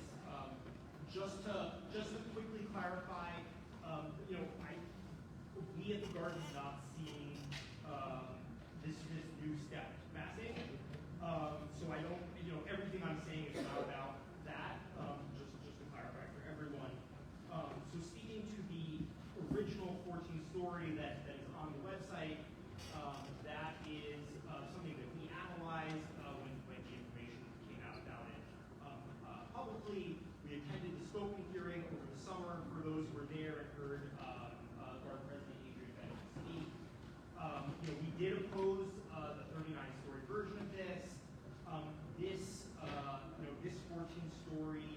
Just to quickly clarify, we at the garden are not seeing this new step massing. So I don't, everything I'm saying is not about that. Just to clarify for everyone. So speaking to the original 14-story that is on the website, that is something that we analyzed when the information came out about it publicly. We attended the scoping hearing over the summer for those who were there and heard Garden President Adrian Bennett speak. We did oppose the 39-story version of this. This 14-story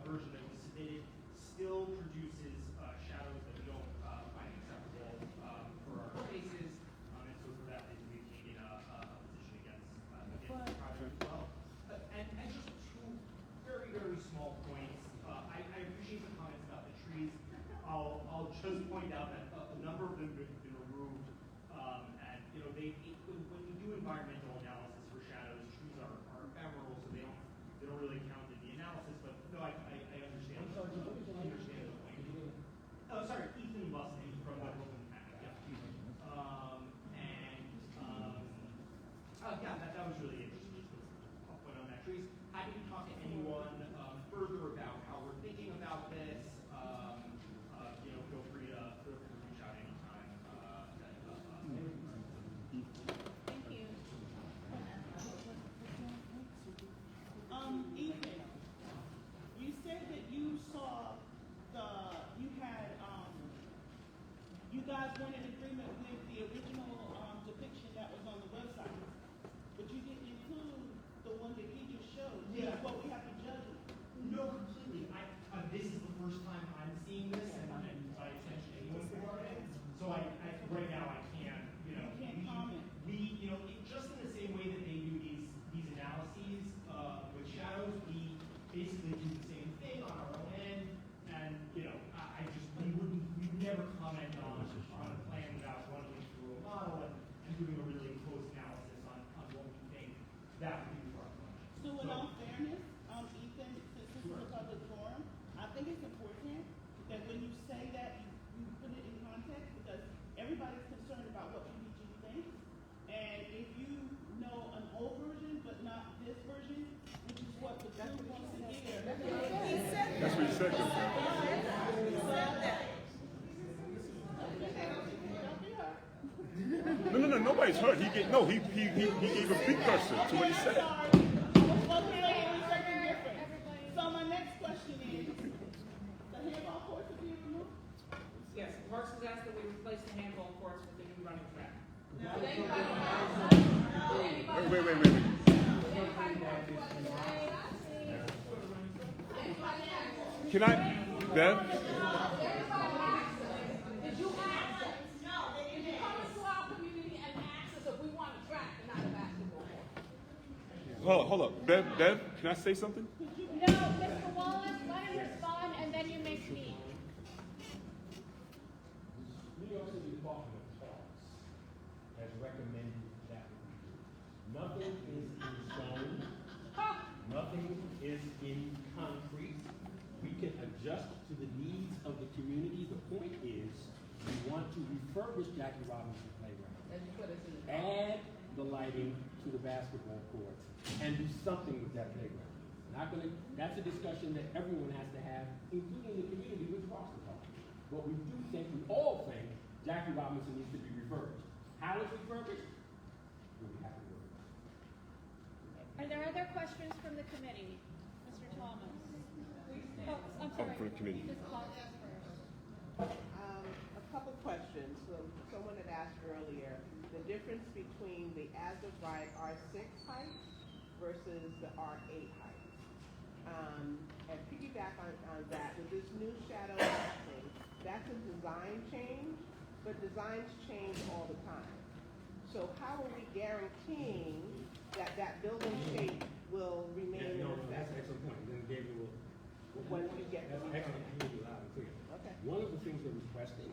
version that was submitted still produces shadows that we don't find acceptable for our spaces, and so for that reason we came in a position against the project as well. And just two very, very small points. I appreciate the comments about the trees. I'll just point out that a number of them have been removed, and when we do environmental analysis for shadows, trees are ephemeral, so they don't really count in the analysis. But no, I understand. I understand the point. Oh, sorry, Ethan Lustig from the Brooklyn Botanic. Yeah. Yeah, that was really it. Just a point on that. Trace, happy to talk to anyone further about how we're thinking about this. Feel free to reach out anytime. Thank you. Ethan, you said that you saw you guys weren't in agreement with the original depiction that was on the website, but you didn't include the one that he just showed. Yeah. That's what we have to judge. No, completely. This is the first time I'm seeing this, and I attention anyone regarding it. So right now I can't, You can't comment. Just in the same way that they do these analyses with shadows, we basically do the same thing on our own end, and we would never comment on a plan without running it through a model and doing a really close analysis on what we think that would do for our plan. So in all fairness, Ethan, since this is a public forum, I think it's important that when you say that, you put it in context, because everybody's concerned about what PPG thinks. And if you know an old version, but not this version, which is what the group wants to hear. That's what he said. No, nobody's hurt. He gave a precursor to what he said. So my next question is, the handball courts are being removed? Yes, Parks has asked that we replace the handball courts with the new running track. Wait. Can I, Bev? Did you ask us? No, they didn't. Did you come into our community and ask us if we want a track and not a basketball court? Hold up. Bev, can I say something? No, Mr. Wallace, let him respond and then you may speak. New York City Department of Parks has recommended that we do. Nothing is in stone. Nothing is in concrete. We can adjust to the needs of the community. The point is, we want to refurbish Jackie Robinson Playground. Add the lighting to the basketball courts and do something with that playground. That's a discussion that everyone has to have, including the community with Parks Department. But we all think Jackie Robinson needs to be refurbished. How is refurbished? We'll be happy with it. Are there other questions from the committee? Mr. Thomas? Oh, I'm sorry. For the committee. Ms. Clark first. A couple questions. So someone had asked earlier, the difference between the as-of-right R6 height versus the R8 height. And piggyback on that, with this new shadow thing, that's a design change, but designs change all the time. So how are we guaranteeing that that building shape will remain in effect? That's an excellent point. Then David will. When we get That's excellent. Hear you loud and clear. Okay. One of the things we're requesting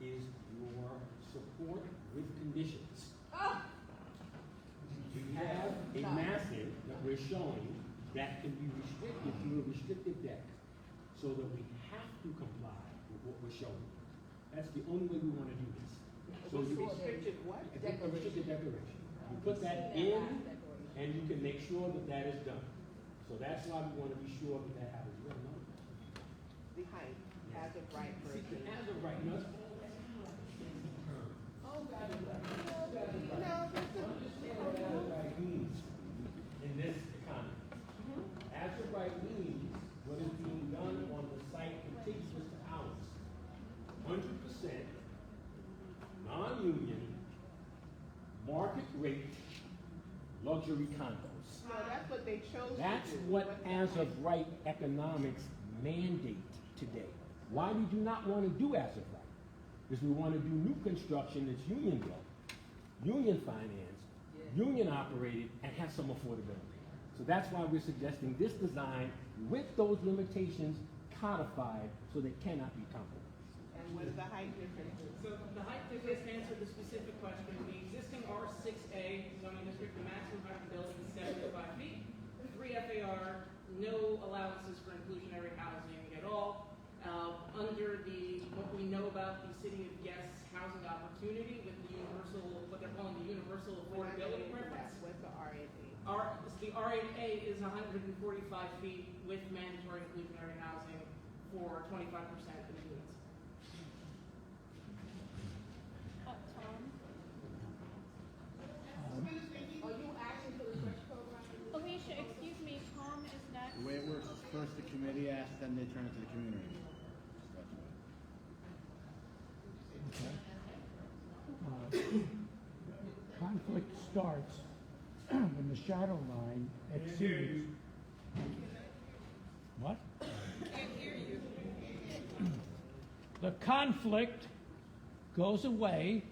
is your support with conditions. We have a massive that we're showing that can be restricted through a restrictive deck, so that we have to comply with what we're showing. That's the only way we want to do this. So Restrictive what? a restricted declaration. You put that in, and you can make sure that that is done. So that's why we want to be sure that that happens. You know? The height, as of right versus. As of right now, in this economy. As of right means what is being done on the site contiguous to ours. 100% non-union, market rate, luxury condos. No, that's what they chose to do. That's what as of right economics mandate today. Why we do not want to do as of right is we want to do new construction that's union built, union financed, union operated, and have some affordability. So that's why we're suggesting this design with those limitations codified so they cannot be compromised. And what's the height difference? So the height difference answered the specific question. The existing R6A zoning district, the maximum height of the building is 75 feet. 3 FAR, no allowances for inclusionary housing at all. Under what we know about the City of Guests housing opportunity with the universal, what they're calling the universal affordability preference. What's The R8A is 145 feet with mandatory inclusionary housing for 25% of the units. Tom? Are you asking for the search program? Alicia, excuse me, Tom is next. The way it works is first the committee asks, then they turn it to the community. That's right. Conflict starts when the shadow line exceeds. What? The conflict goes away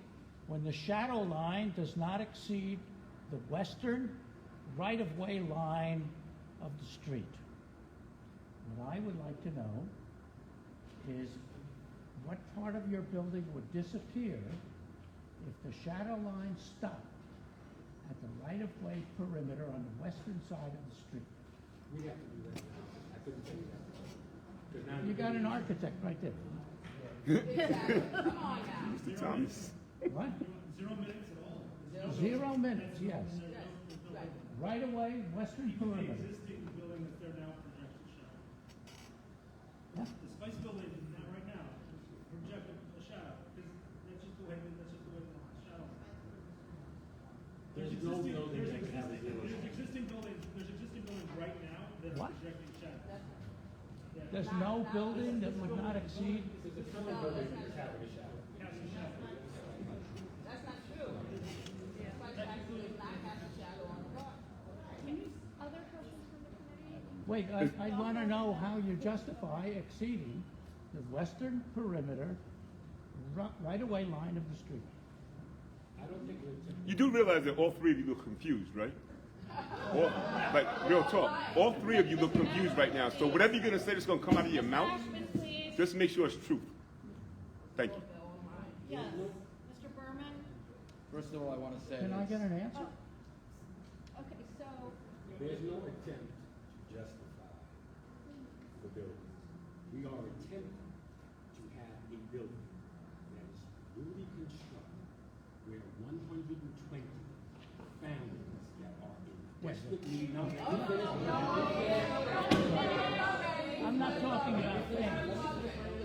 when the shadow line does not exceed the western right-of-way line of the street. What I would like to know is what part of your building would disappear if the shadow line stopped at the right-of-way perimeter on the western side of the street? We have to do that. I couldn't tell you that. 'Cause now You got an architect right there. Exactly. Come on now. Mr. Thomas. What? 0 minutes at all. 0 minutes, yes. Yes, right. Right away, western The perimeter. existing building that's there now projects a shadow. Yeah. The Spice building now, right now, projected a shadow, because that's just the way the shadow. There's no building that can have a zero There's shadow. existing buildings right now that are What? projecting shadows. Yeah. There's no building that would not exceed. There's a current building that's having a shadow. Cast a shadow. That's not true. Like actually not have a shadow on the car. Other questions from the committee? Wait, I want to know how you justify exceeding the western perimeter right-of-way line of the street. I don't think we're. You do realize that all three of you look confused, right? Like, real talk. All three of you look confused right now. So whatever you're going to say that's going to come out of your mouth, Attachment, please. just make sure it's truth. Thank you. Yes, Mr. Berman? First of all, I want to say Can I is- get an answer? Okay, so, There's no attempt to justify the building. We are attempting to have a building that is newly constructed where 120 families that are in desperate need. I'm not talking about families.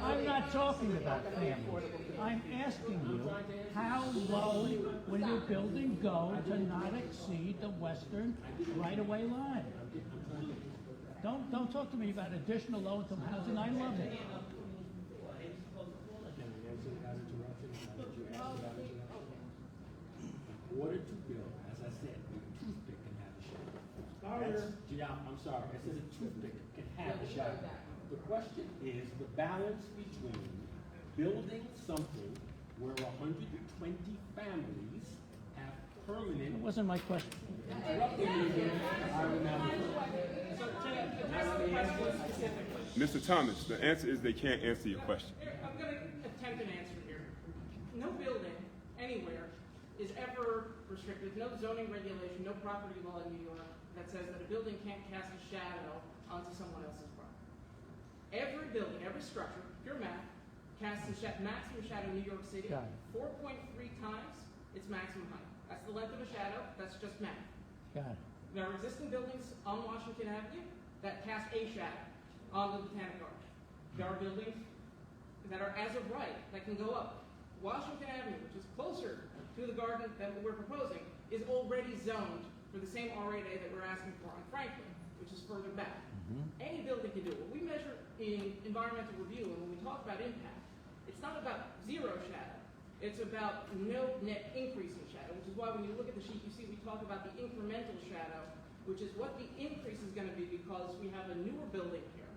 I'm not talking about families. I'm asking you, how low will your building go to not exceed the western right-of-way line? Don't talk to me about additional low-income housing. I love it. Can I answer without interruption? Now that you asked without interruption. In order to build, as I said, a toothpick can have a shadow. I'm sorry, I said a toothpick can have a shadow. The question is the balance between building something where 120 families have permanent. That wasn't my question. Interrupting me again, I will now. So, to address the question specifically, Mr. Thomas, the answer is they can't answer your question. I'm going to attempt an answer here. No building anywhere is ever restricted, no zoning regulation, no property law in New York that says that a building can't cast a shadow onto someone else's property. Every building, every structure, pure math, casts a maximum shadow in New York City, Got it. 4.3 times its maximum height. That's the length of a shadow, that's just math. Got it. There are existing buildings on Washington Avenue that cast a shadow on the Botanic Garden. There are buildings that are as of right that can go up. Washington Avenue, which is closer to the garden than what we're proposing, is already zoned for the same R8A that we're asking for on Franklin, which is further back. Any building can do it. What we measure in environmental review, and when we talk about impact, it's not about zero shadow. It's about no net increase in shadow, which is why when you look at the sheet, you see we talk about the incremental shadow, which is what the increase is going to be because we have a newer building here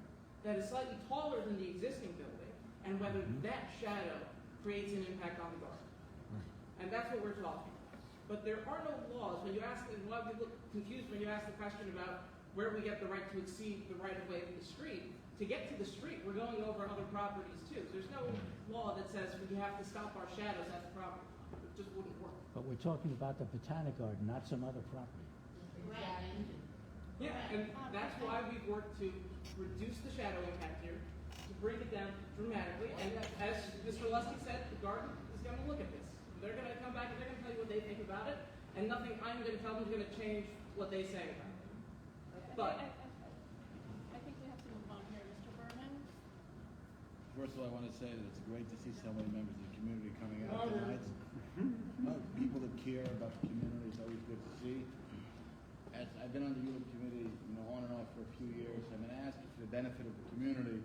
that is slightly taller than the existing building, and whether that shadow creates an impact on the garden. And that's what we're talking about. But there are no laws. When you ask, and why we look confused when you ask the question about where we get the right to exceed the right of way of the street. To get to the street, we're going over other properties too. There's no law that says we have to stop our shadows at the property. It just wouldn't work. But we're talking about the Botanic Garden, not some other property. Yeah, and that's why we've worked to reduce the shadow impact here, to bring it down dramatically. And as Mr. Lustig said, the garden is going to look at this. They're going to come back and they're going to tell you what they think about it. and nothing I'm going to tell them is going to change what they say about it. But I think we have to move on here, Mr. Berman. First of all, I want to say that it's great to see so many members of the community coming out tonight. People that care about the community is always good to see. As I've been on the ULURP committee, on and off for a few years. I'm going to ask you for the benefit of the community.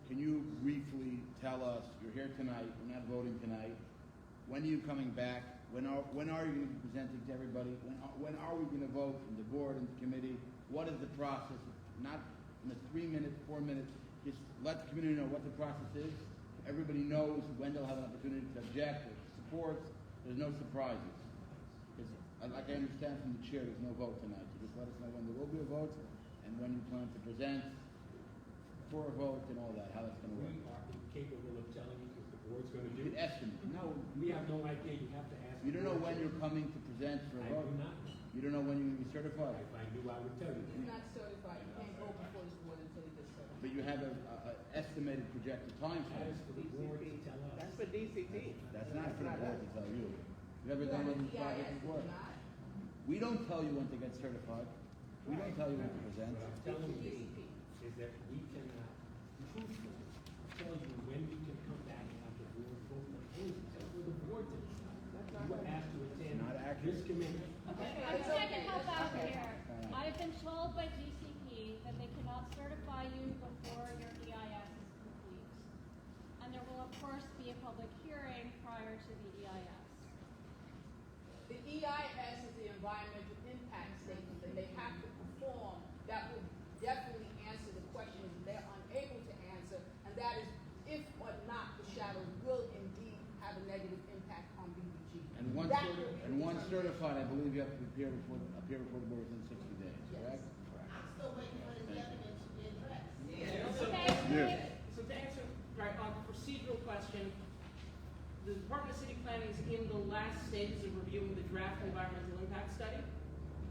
Can you briefly tell us, you're here tonight, we're not voting tonight, when are you coming back? When are you going to be presenting to everybody? When are we going to vote from the board and the committee? What is the process? Not in a 3 minute, 4 minutes, just let the community know what the process is. Everybody knows when they'll have an opportunity to object or support. There's no surprises. Like I understand from the chair, there's no vote tonight. So just let us know when there will be a vote and when you plan to present for a vote and all that, how that's going to work. We are incapable of telling you what the board's going to You do. could estimate. No, we have no idea. You have to ask. You don't the know board. when you're coming to present for a I vote. do not. You don't know when you're going to be certified. If I knew, I would tell you. He's not certified. You can't go before this board until he gets certified. But you have an estimated projected time That frame. is for the board to tell us. That's for DCT. That's not for the board to tell you. You ever done one of these projects before? We don't tell you when to get certified. We don't tell you when to present. What I'm telling you is that we cannot truthfully tell you when we can come back and have the board vote on anything. That's for the board to decide. You were asked to attend Not accurate. this committee. I'm trying to help out here. I've been told by GCP that they cannot certify you before your EIS is complete. And there will of course be a public hearing prior to the EIS. The EIS is the environmental impact statement that they have to perform that will definitely answer the questions they're unable to answer, and that is if or not the shadow will indeed have a negative impact on BBG. And once certified, I believe you have to appear before the board within 60 days, correct? I'm still waiting for the evidence to be addressed. So to answer on the procedural question, the Department of City Planning is in the last stages of reviewing the draft environmental impact study.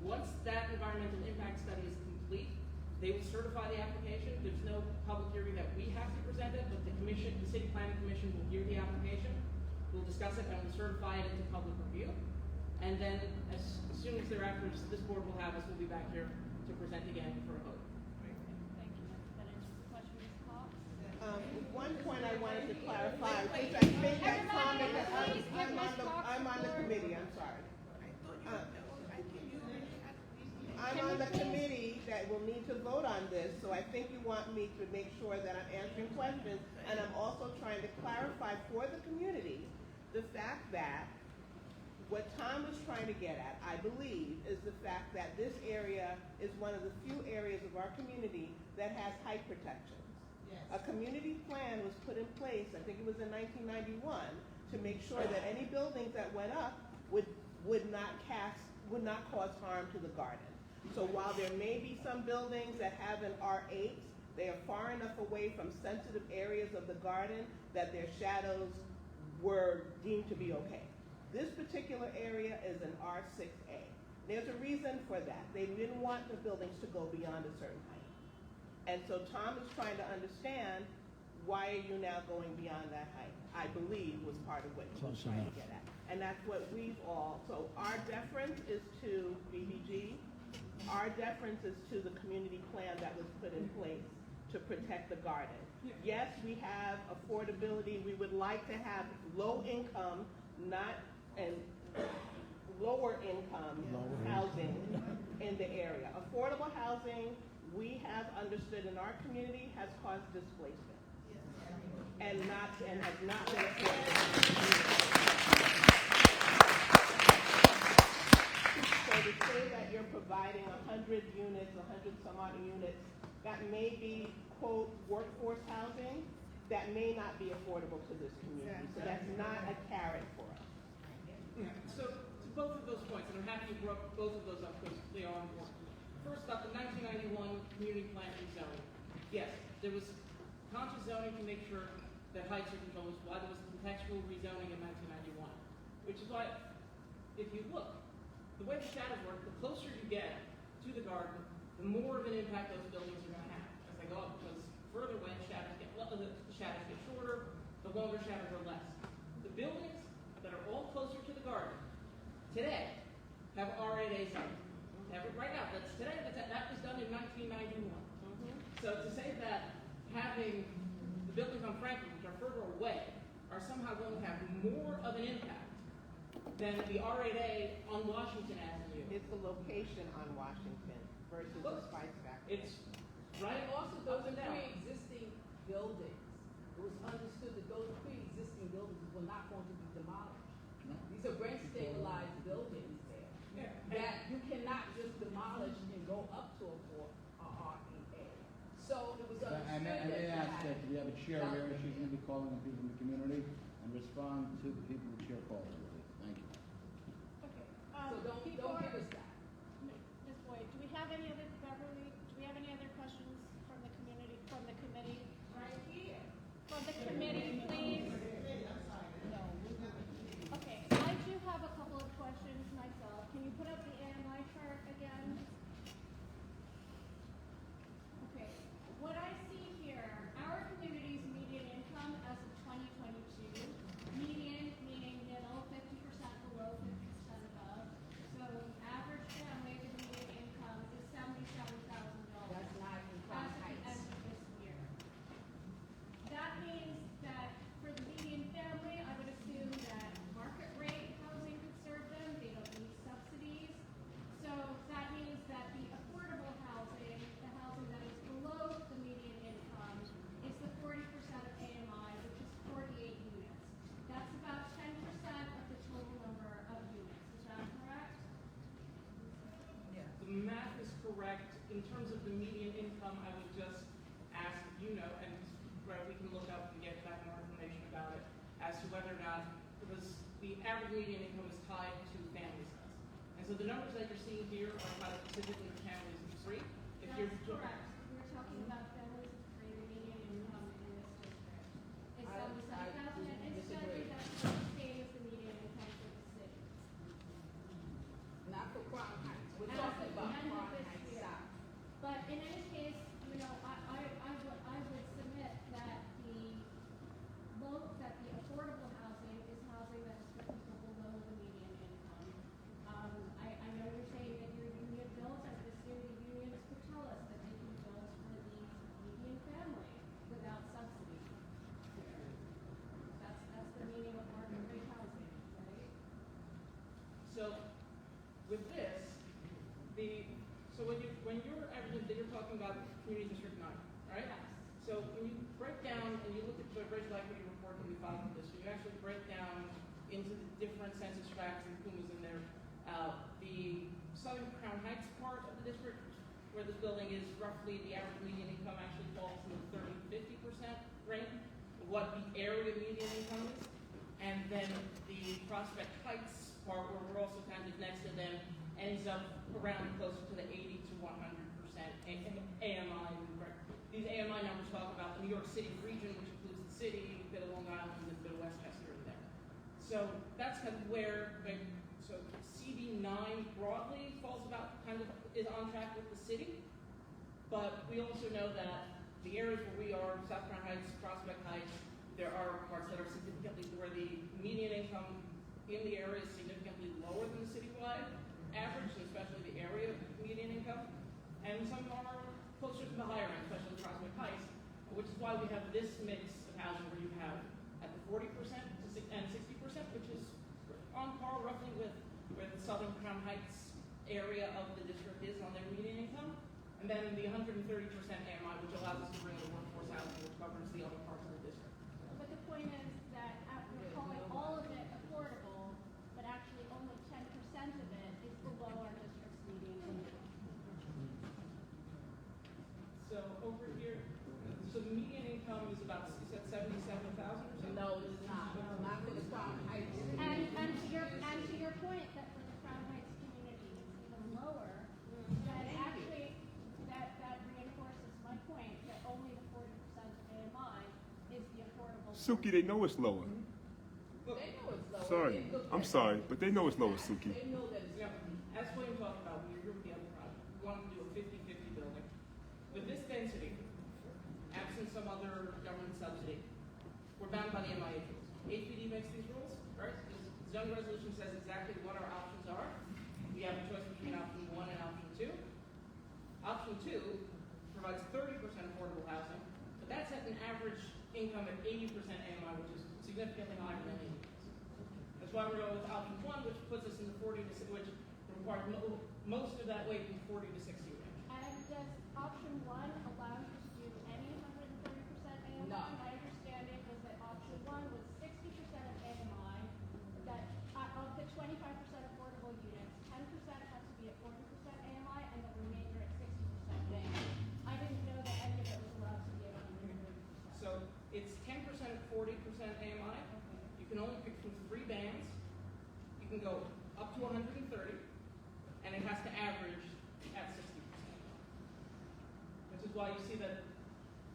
Once that environmental impact study is complete, they will certify the application. There's no public hearing that we have to present it, but the commission, the City Planning Commission will hear the application. We'll discuss it and we'll certify it into public review. And then as soon as thereafter this board will have us, we'll be back here to present again for a vote. Thank you. That answers the question, Ms. Cox. One point I wanted to clarify, which I think that comment, I'm on the committee, I'm sorry. I'm on the committee that will need to vote on this, so I think you want me to make sure that I'm answering questions, and I'm also trying to clarify for the community the fact that what Tom was trying to get at, I believe, is the fact that this area is one of the few areas of our community that has height protections. Yes. A community plan was put in place, I think it was in 1991, to make sure that any buildings that went up would not cause harm to the garden. So while there may be some buildings that have an R8, they are far enough away from sensitive areas of the garden that their shadows were deemed to be okay. This particular area is an R6A. There's a reason for that. They didn't want the buildings to go beyond a certain height. And so Tom is trying to understand, why are you now going beyond that height? I believe was part of what he was trying to get at. And that's what so our deference is to BBG. Our deference is to the community plan that was put in place to protect the garden. Yes, we have affordability. We would like to have low income, lower income housing in the area. Affordable housing, we have understood in our community, has caused displacement and has not been affordable. So to say that you're providing 100 units, 100 some odd units, that may be, quote, workforce housing, that may not be affordable to this community. So that's not a carrot for us. So to both of those points, and I'm happy you brought both of those up because they are important. First about the 1991 community plan rezoning. Yes, there was conscious zoning to make sure that heights are controlled, which is why there was contextual rezoning in 1991. Which is why, if you look, the way the shadows work, the closer you get to the garden, the more of an impact those buildings are going to have as they go up, because further away the shadows get shorter, the longer shadows are less. The buildings that are all closer to the garden today have R8A zoning. Have it right now, that's today, that was done in 1991. So to say that having the buildings on Franklin, which are further away, are somehow going to have more of an impact than the R8A on Washington Avenue. It's the location on Washington versus the Spice Factory. It's right And also up those and down. pre-existing buildings, it was understood that those pre-existing buildings were not going to be demolished. These are rent stabilized buildings there. Yeah. That you cannot just demolish and go up to a REA. So it was understood I may that ask that we have a chair here, she's going to be calling on people in the community and respond to the people the chair calls. Thank you. Okay. So don't give us that. Ms. Boyd, do we have any other, Beverly, do we have any other questions from the community, from the committee? Right here. From the committee, please? No. Okay, I do have a couple of questions myself. Can you put up the AMI chart again? Okay, what I see here, our community's median income as of 2022, median meaning middle, 50% below, 50% above. So average family, the median income is $77,000. That's not in Crown As of the Heights. end of this year. That means that for the median family, I would assume that market rate housing could serve them, they don't need subsidies. So that means that the affordable housing, the housing that is below the median income, is the 40% of AMI, which is 48 units. That's about 10% of the total number of units. Is that correct? The math is correct. In terms of the median income, I would just ask, and we can look up and get back more information about it, as to whether or not, because the average median income is tied to family size. And so the numbers that you're seeing here are tied specifically to families of three. If That's you're correct. We're talking about families of three, the median income in this district. It's I 77,000, and incidentally, disagree. that's the same as the median income for the city. Not for Crown Heights. We're As talking of the about end of Crown this Heights year. South. But in any case, I would submit that the affordable housing is housing that is for people below the median income. I know you're saying that your union bills, I would assume the unions could tell us that they can bills for the median family without subsidy. That's the meaning of market rate housing, right? So with this, when you're averaging, you're talking about community district 9, right? Yes. So when you break down and you look at the racial equity report that we filed for this, you actually break down into the different census tracts and who was in there. The Southern Crown Heights part of the district, where this building is, roughly the average median income actually falls in the 30-50% range of what the area median income is. And then the Prospect Heights part, where we're also kind of next to them, ends up around closer to the 80 to 100% AMI. These AMI numbers talk about the New York City region, which includes the city, a bit of Long Island, and a bit of Westchester in there. So that's kind of where, so CD9 broadly falls about, kind of is on track with the city. But we also know that the areas where we are, South Crown Heights, Prospect Heights, there are parts that are significantly, where the median income in the area is significantly lower than the citywide average, so especially the area median income. And some are closer to the higher end, especially Prospect Heights, which is why we have this mix of housing where you have at the 40% and 60%, which is on par roughly with where the Southern Crown Heights area of the district is on their median income. And then the 130% AMI, which allows us to bring the workforce housing, which covers the other parts of the district. But the point is that we're calling all of it affordable, but actually only 10% of it is below our district's median income. So over here, so the median income is about, is that 77,000 or something? No, it's not. It's not for the Crown Heights. And to your point, that for the Crown Heights community, it's even lower, that actually, that reinforces my point, that only the 40% of AMI is the affordable. Suki, they know it's lower. They know it's low. Sorry, I'm sorry, but they know it's lower, Suki. They know that it's Yeah, as William talked about, we agree with the other project. We wanted to do a 50-50 building. With this density, absent some other government subsidy, we're bound by the MIA rules. HPD makes these rules, right? The zoning resolution says exactly what our options are. We you have a choice between option 1 and option 2. Option 2 provides 30% affordable housing, but that's at an average income at 80% AMI, which is significantly higher than 80%. That's why we're going with option 1, which puts us in the 40 to 60, which requires most of that weight in the 40 to 60 range. And does option 1 allow you to do any 130% AMI? No. My understanding was that option 1 was 60% of AMI, that of the 25% affordable units, 10% has to be at 40% AMI, and the remainder at 60% AMI. I didn't know that any of it was allowed to be at 130%. So it's 10% at 40% AMI. You can only pick from 3 bands. You can go up to 130, and it has to average at 60%. Which is why you see that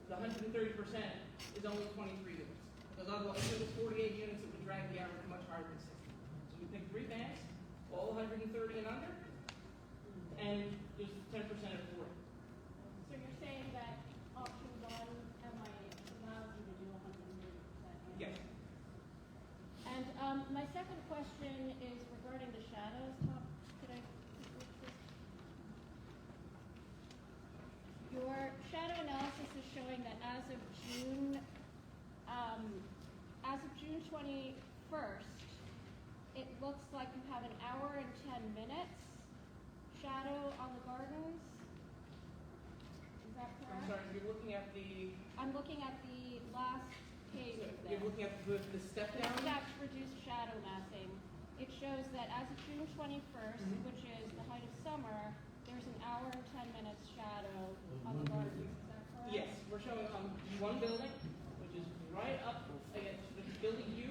the 130% is only 23 units. Because otherwise, if it was 48 units, it would drag the average much higher than 60. So we pick 3 bands, all 130 and under, and there's 10% at 40. So you're saying that option 1 MIH allows you to do 130%? Yes. And my second question is regarding the shadows. Could I switch this? Your shadow analysis is showing that as of June 21st, it looks like you have an hour and 10 minutes shadow on the gardens. Is that correct? I'm sorry, you're looking at the... I'm looking at the last page of this. You're looking at the step down? Steps reduced shadow massing. It shows that as of June 21st, which is the height of summer, there's an hour and 10 minutes shadow on the gardens. Is that correct? Yes, we're showing one building, which is right up against the building U,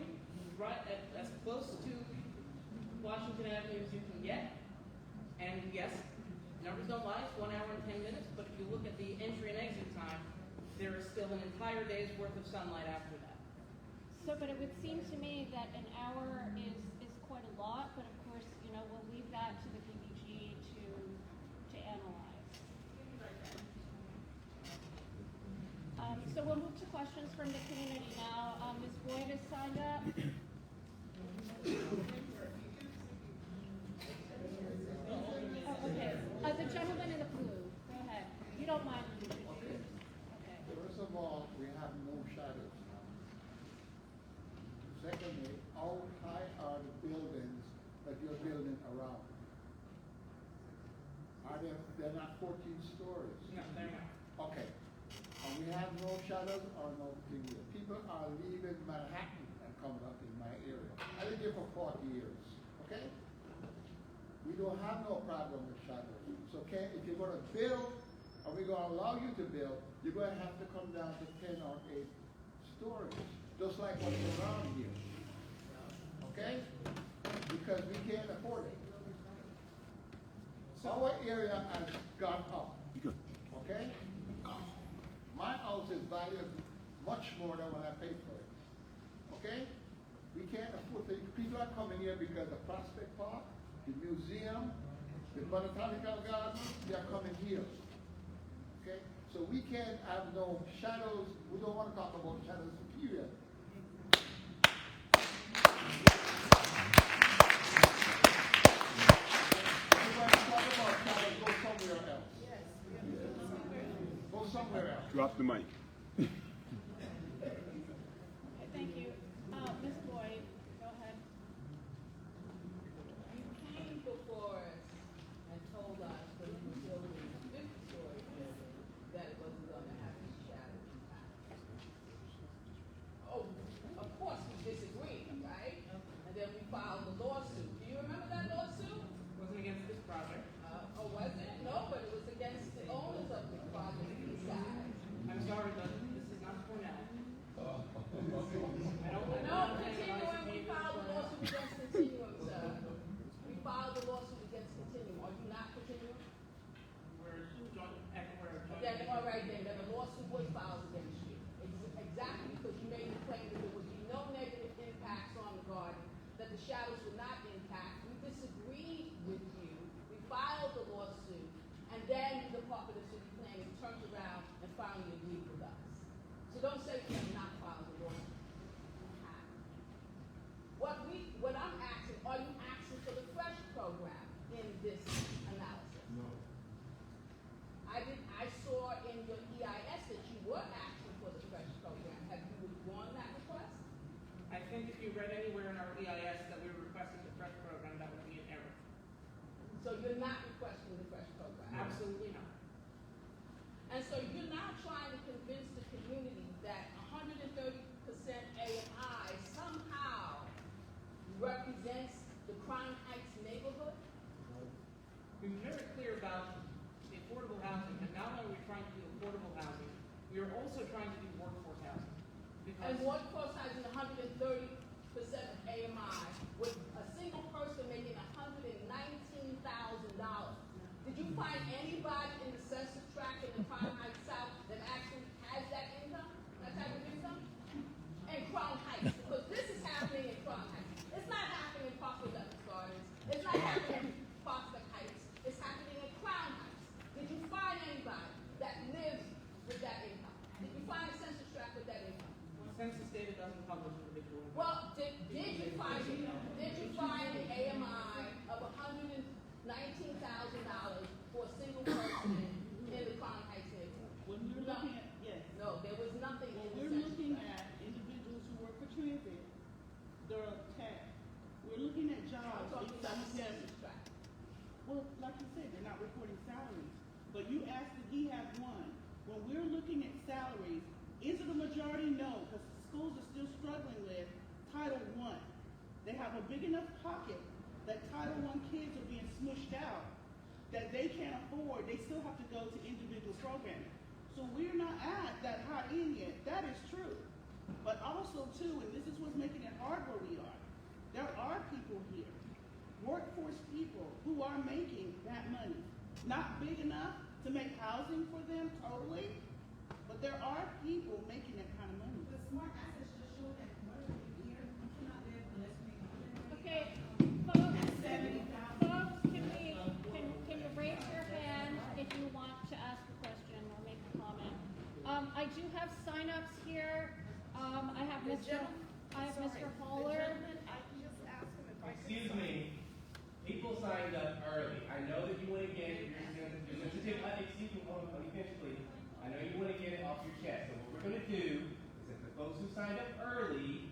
right at as close to Washington Avenue as you can get. And yes, numbers don't lie, it's 1 hour and 10 minutes, but if you look at the entry and exit time, there is still an entire day's worth of sunlight after that. So, but it would seem to me that an hour is quite a lot, but of course, you know, we'll leave that to the PPG to analyze. So we'll move to questions from the community now. Ms. Boyd has signed up. Oh, okay. The gentleman in the blue, go ahead. You don't mind. Okay. First of all, we have no shadows now. Secondly, how high are the buildings that you're building around? They're not 14 stories? No, they're not. Okay. And we have no shadows or no thing here. People are leaving Manhattan and coming up in my area. I lived here for 40 years, okay? We don't have no problem with shadows. So if you're going to build, or we're going to allow you to build, you're going to have to come down to 10 or 8 stories, just like what's around here. Okay? Because we can't afford it. Our area has gone up. Okay? My house is valued much more than what I paid for it. Okay? We can't afford it. People are coming here because of Prospect Park, the museum, the botanical garden, they are coming here. Okay? So we can't have no shadows. We don't want to talk about shadows, period. Drop the mic. Thank you. Ms. Boyd, go ahead. You came before us and told us when you were building a 50-story building that it wasn't going to have any shadow impact. Oh, of course we disagreed, right? And then we filed the lawsuit. Do you remember that lawsuit? It wasn't against this project. Oh, was it? No, but it was against the owners of the project inside. I'm sorry, but this is not for now. No, Continuum, we filed a lawsuit against Continuum, sir. We filed a lawsuit against Continuum. Are you not Continuum? Then, all right, then the lawsuit was filed against you. Exactly, because you made the claim that there would be no negative impacts on the garden, that the shadows would not impact. We disagreed with you. We filed the lawsuit, and then the Department of City Planning turned around and finally agreed with us. So don't say you have not filed a lawsuit. What I'm asking, are you asking for the FRESH program in this about the affordable housing, and not only are we trying to do affordable housing, we are also trying to do workforce housing. And workforce housing 130% AMI with a single person making $119,000. Did you find anybody in the census tract in the Crown Heights South that actually has that income, that type of income? And Crown Heights, because this is happening in Crown Heights. It's not happening in Parkwood Gardens. It's not happening in Prospect Heights. It's happening in Crown Heights. Did you find anybody that lives with that income? Did you find a census tract with that income? Census data doesn't publish individual income. Well, did you find the AMI of $119,000 for a single person in the Crown Heights neighborhood? When we're looking at, yes. No, there was nothing in the We're census looking tract. at individuals who work for transit, they're taxed. We're looking at I'm jobs. talking about the census tract. Well, like you said, they're not reporting salaries. But you asked if he has one. When we're looking at salaries, is it a majority? No, because schools are still struggling with Title I. They have a big enough pocket that Title I kids are being smushed out that they can't afford. They still have to go to individual programming. So we're not at that high end yet. That is true. But also too, and this is what's making it hard where we are, there are people here, workforce people, who are making that money. Not big enough to make housing for them totally, but there are people making that kind of money. The smart assets just show that money here, you cannot live unless you make $100,000. Okay, folks, can you raise your hand if you want to ask a question or make a comment? I do have signups here. I have Mr. Holler. Excuse me, people signed up early. I know that you want to get excuse me, hold on, let me finish, please. I know you want to get it off your chest. So what we're going to do is that the folks who signed up early,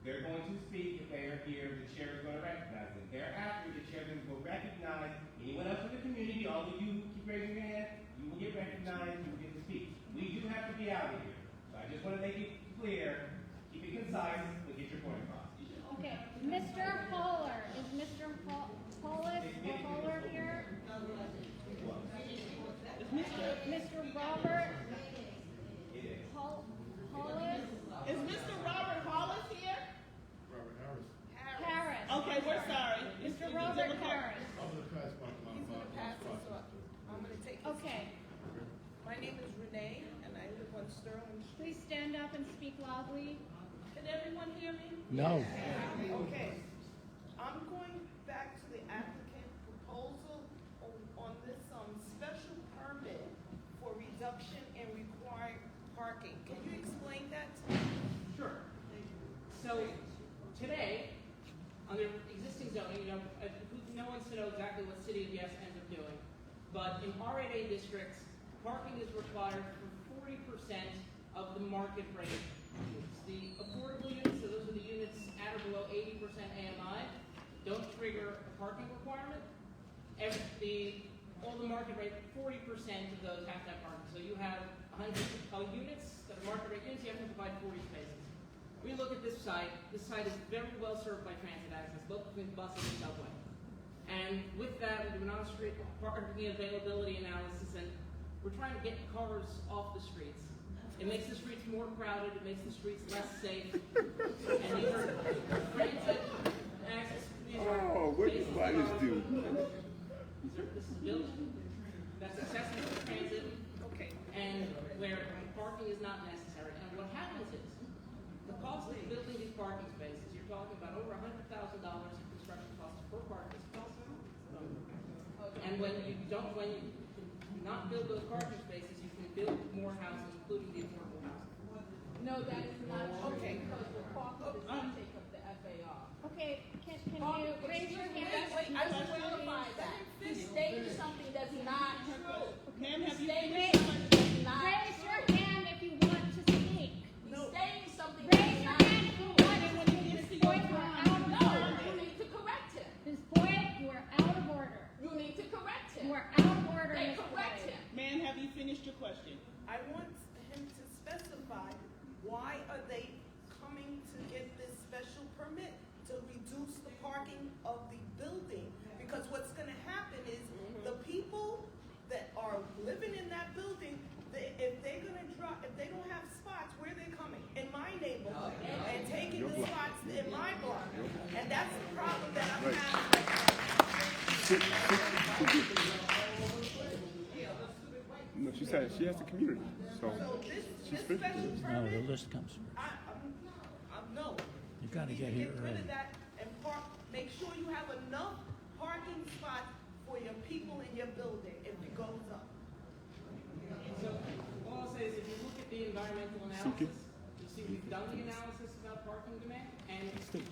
they're going to speak. If they are here, the chair is going to recognize them. Thereafter, the chair will recognize anyone else in the community. All of you who keep raising your hand, you will get recognized, you will get to speak. We do have to be out of here. So I just want to make it clear, keep it concise, and get your point across. Okay, Mr. Holler, is Mr. Hollis or Holler here? Mr. Robert Hollis? Is Mr. Robert Hollis here? Robert Harris. Harris. Okay, we're sorry. Mr. Robert Harris. I'm gonna pass my I'm gonna take his. Okay, My name is Renee, and I live on Sterling Street. please stand up and speak loudly. Can everyone hear me? No. Okay, I'm going back to the applicant proposal on this, special permit for reduction in required parking. Can you explain that to me? Sure. So today, under existing zoning, no one's to know exactly what City of Yes ends up doing, but in R8A districts, parking is required for 40% of the market rate. The affordable units, so those are the units at or below 80% AMI, don't trigger a parking requirement. All the market rate, 40% of those have to have parking. So you have 100 units that are market rate units, you have to provide 40 spaces. We look at this site is very well served by transit access, both between buses and subway. And with that, we do an on-street parking availability analysis, and we're trying to get cars off the streets. It makes the streets more crowded, it makes the streets less safe. And these are transit access. Oh, what did bodies do? This is a building that's accessible to transit. Okay. And where parking is not necessary. And what happens is, the cost of building these parking spaces, you're talking about over $100,000 in construction costs per parking space. And when you not build those parking spaces, you can build more houses, including the affordable housing. No, that is not true. Okay. Because the Parkwood does not take up the FAR. Okay, can you raise your hand? Wait, I just clarify that. He's stating something that's not true. Ma'am, have you Stating finished? something that's not Raise your true. hand if you want to speak. He's stating something Raise that's your not hand if you true. want to speak. This point, we're out of No, order. you need to correct him. This point, we're out of order. You need to correct him. We're out of order, They Mr. correct Wade. him. Ma'am, have you finished your question? I want him to specify why are they coming to get this special permit to reduce the parking of the building? Because what's gonna happen is the people No, she said she has the community, so she's this special finished. No, the permit, list comes first. no. You gotta need get to here rid early. of that and park, make sure you have enough parking spots for your people in your building if it goes up. So all I'll say is if you look at the environmental analysis, you see we've done the analysis about parking demand, and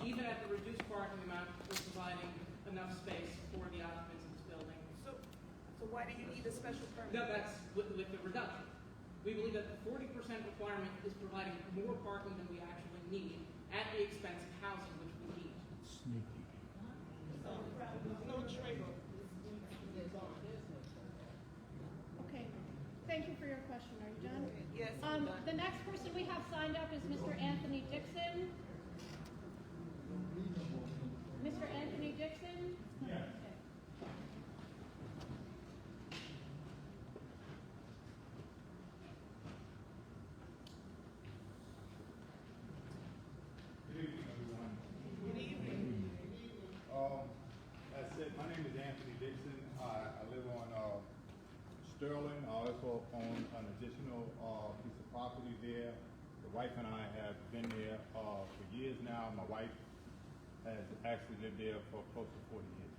even at the reduced parking amount, we're providing enough space for the occupants of this building. So why do you need a special permit? No, that's with the reduction. We believe that the 40% requirement is providing more parking than we actually need at the expense of housing, which we need. Sneaky. No trade-off. Okay, thank you for your question. Are you done? Yes, I'm done. The next person we have signed up is Mr. Anthony Dixon. Mr. Anthony Dixon? Yes. Good evening, everyone. Good evening. As said, my name is Anthony Dixon. I live on Sterling. I also own an additional piece of property there. The wife and I have been there for years now. My wife has actually lived there for close to 40 years.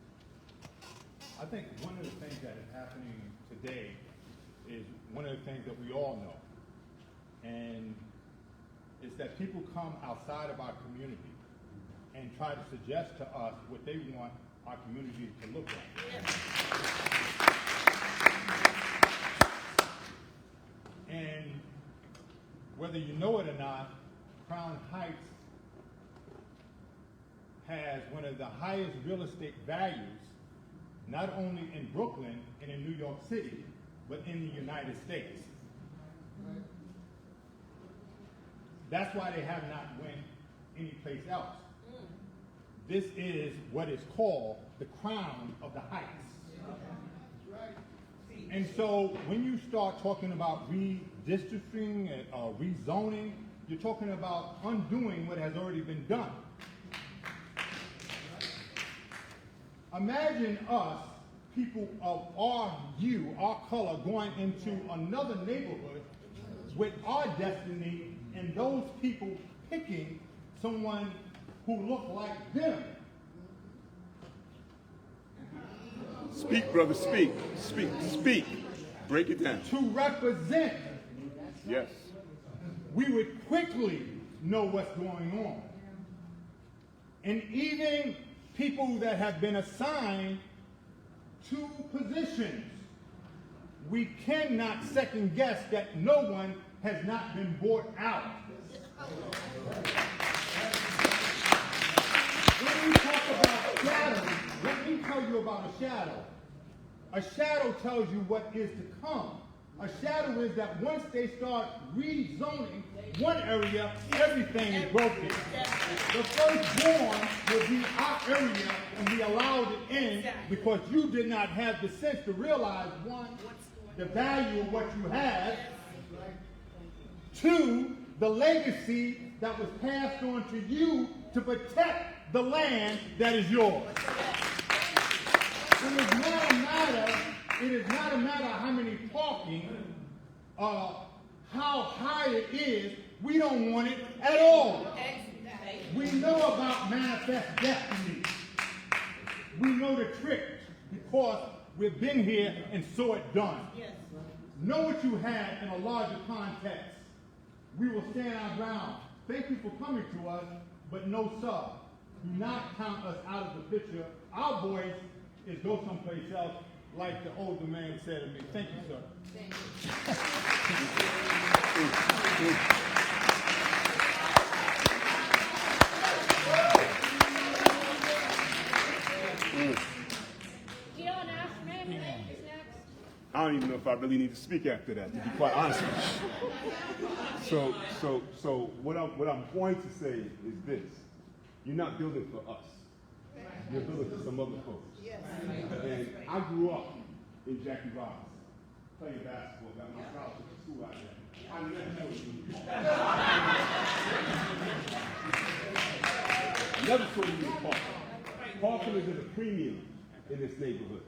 I think one of the things that is happening today is one of the things that we all know. And is that people come outside of our community and try to suggest to us what they want our community to look like. And whether you know it or not, Crown Heights has one of the highest real estate values, not only in Brooklyn and in New York City, but in the United States. That's why they have not went anyplace else. This is what is called the crown of the Heights. And so when you start talking about redistricting and rezoning, you're talking about undoing what has already been done. Imagine us, people of our hue, our color, going into another neighborhood with our destiny and those people picking someone who look like them. Speak, brother, speak. Speak, speak. Break it down. To represent. Yes. We would quickly know what's going on. And even people that have been assigned to positions, we cannot second guess that no one has not been bought out. When we talk about shadows, let me tell you about a shadow. A shadow tells you what is to come. A shadow is that once they start rezoning one area, everything is broken. The firstborn will be our area and be allowed it in because you did not have the sense to realize, one, the value of what you have, two, the legacy that was passed on to you to protect the land that is yours. It is not a matter of how many parking, how high it is. We don't want it at all. We know about manifest destiny. We know the trick because we've been here and saw it done. Know what you have in a larger context. We will stand our ground. Thank you for coming to us, but no sir. Do not count us out of the picture. Our voice is go someplace else, like the older man said to me. Thank you, sir. Thank Gio and Ashman is next. I don't even know if I really need to speak after that, to be quite honest with you. So what I'm going to say is this. You're not building for us. You're building for some other folks. And I grew up in Jackie Robinson, playing basketball, got my scholarship to school out there. I never saw you. Never saw you in Parkland. Parkland is at a premium. in this neighborhood.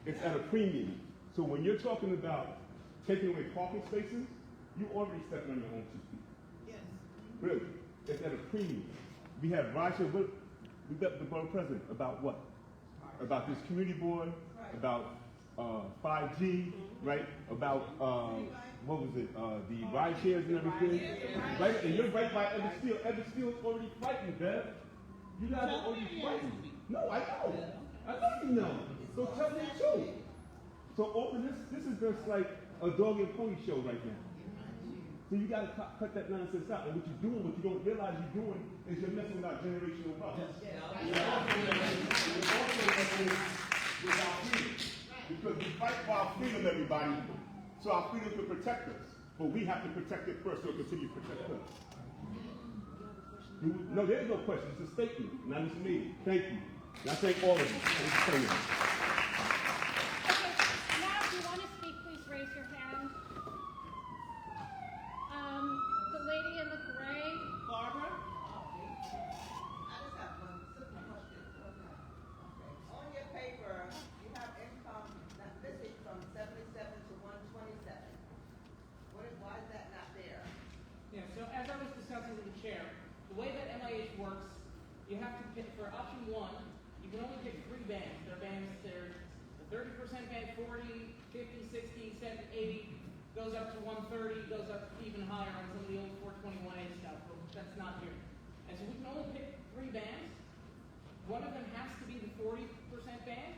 It's at a premium. So when you're talking about taking away parking spaces, you already stepping on your own 2 feet. Yes. Really, it's at a premium. We have rideshare. We got the borough president about what? About this community board, about 5G, right? About what was it? The ride shares and everything, right? And you're right by Everett Steel. Everett Steel is already frightened, Bev. You guys are already frightened. No, I know. I know you know. So tell me too. So all of this is just like a dog and pony show right now. So you gotta cut that nonsense out. And what you're doing, what you don't realize you're doing, is you're messing with our generational wealth. You're also messing with our freedom. Because we fight for our freedom, everybody. So our freedom can protect us. But we have to protect it first, so it continue to protect us. No, there's no question. It's a statement, not just me. Thank you. And I thank all of you. Thanks for saying that. Okay, now if you want to speak, please raise your hand. The lady in the gray. Barbara? I just have one simple question. Okay. On your paper, you have income not missing from 77 to 127. Why is that not there? Yeah, so as I was discussing with the chair, the way that MIH works, you have to pick, for option 1, you can only pick 3 bands. There are bands, there's the 30% band, 40, 50, 60, 70, 80, goes up to 130, goes up even higher on some of the old 421A stuff, but that's not here. And so we can only pick 3 bands. One of them has to be the 40% band.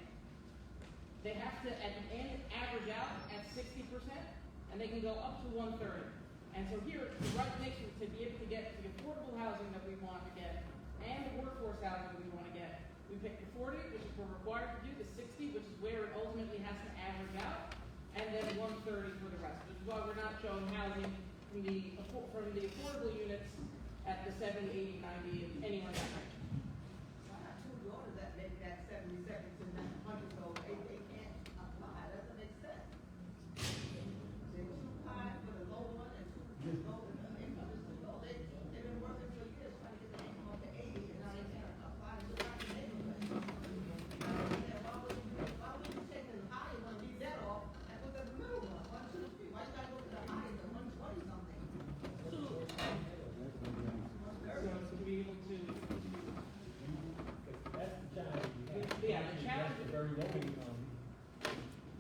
They have to, at the end, average out at 60%, and they can go up to 130. And so here, the right mix to be able to get the affordable housing that we want to get, and the workforce housing that we want to get, we pick the 40, which is what we're required to do, the 60, which is where it ultimately has to average out, and then 130 for the rest, which is why we're not showing housing from the affordable units at the 70, 80, 90, and anywhere in that range. I have 2 daughters that make that 77 to 100, so they can't apply. That doesn't make sense. They're too high for the low one and too low for the income is too low. They've been working for years trying to get the income up to 80, and now they can't apply to the neighborhood. Why would you take the high one, leave that off, and put the middle one, 1, 2, 3? Why you gotta go to the high, the 120 something? So to be able to, That's the challenge. yeah, the challenge That's the very low income.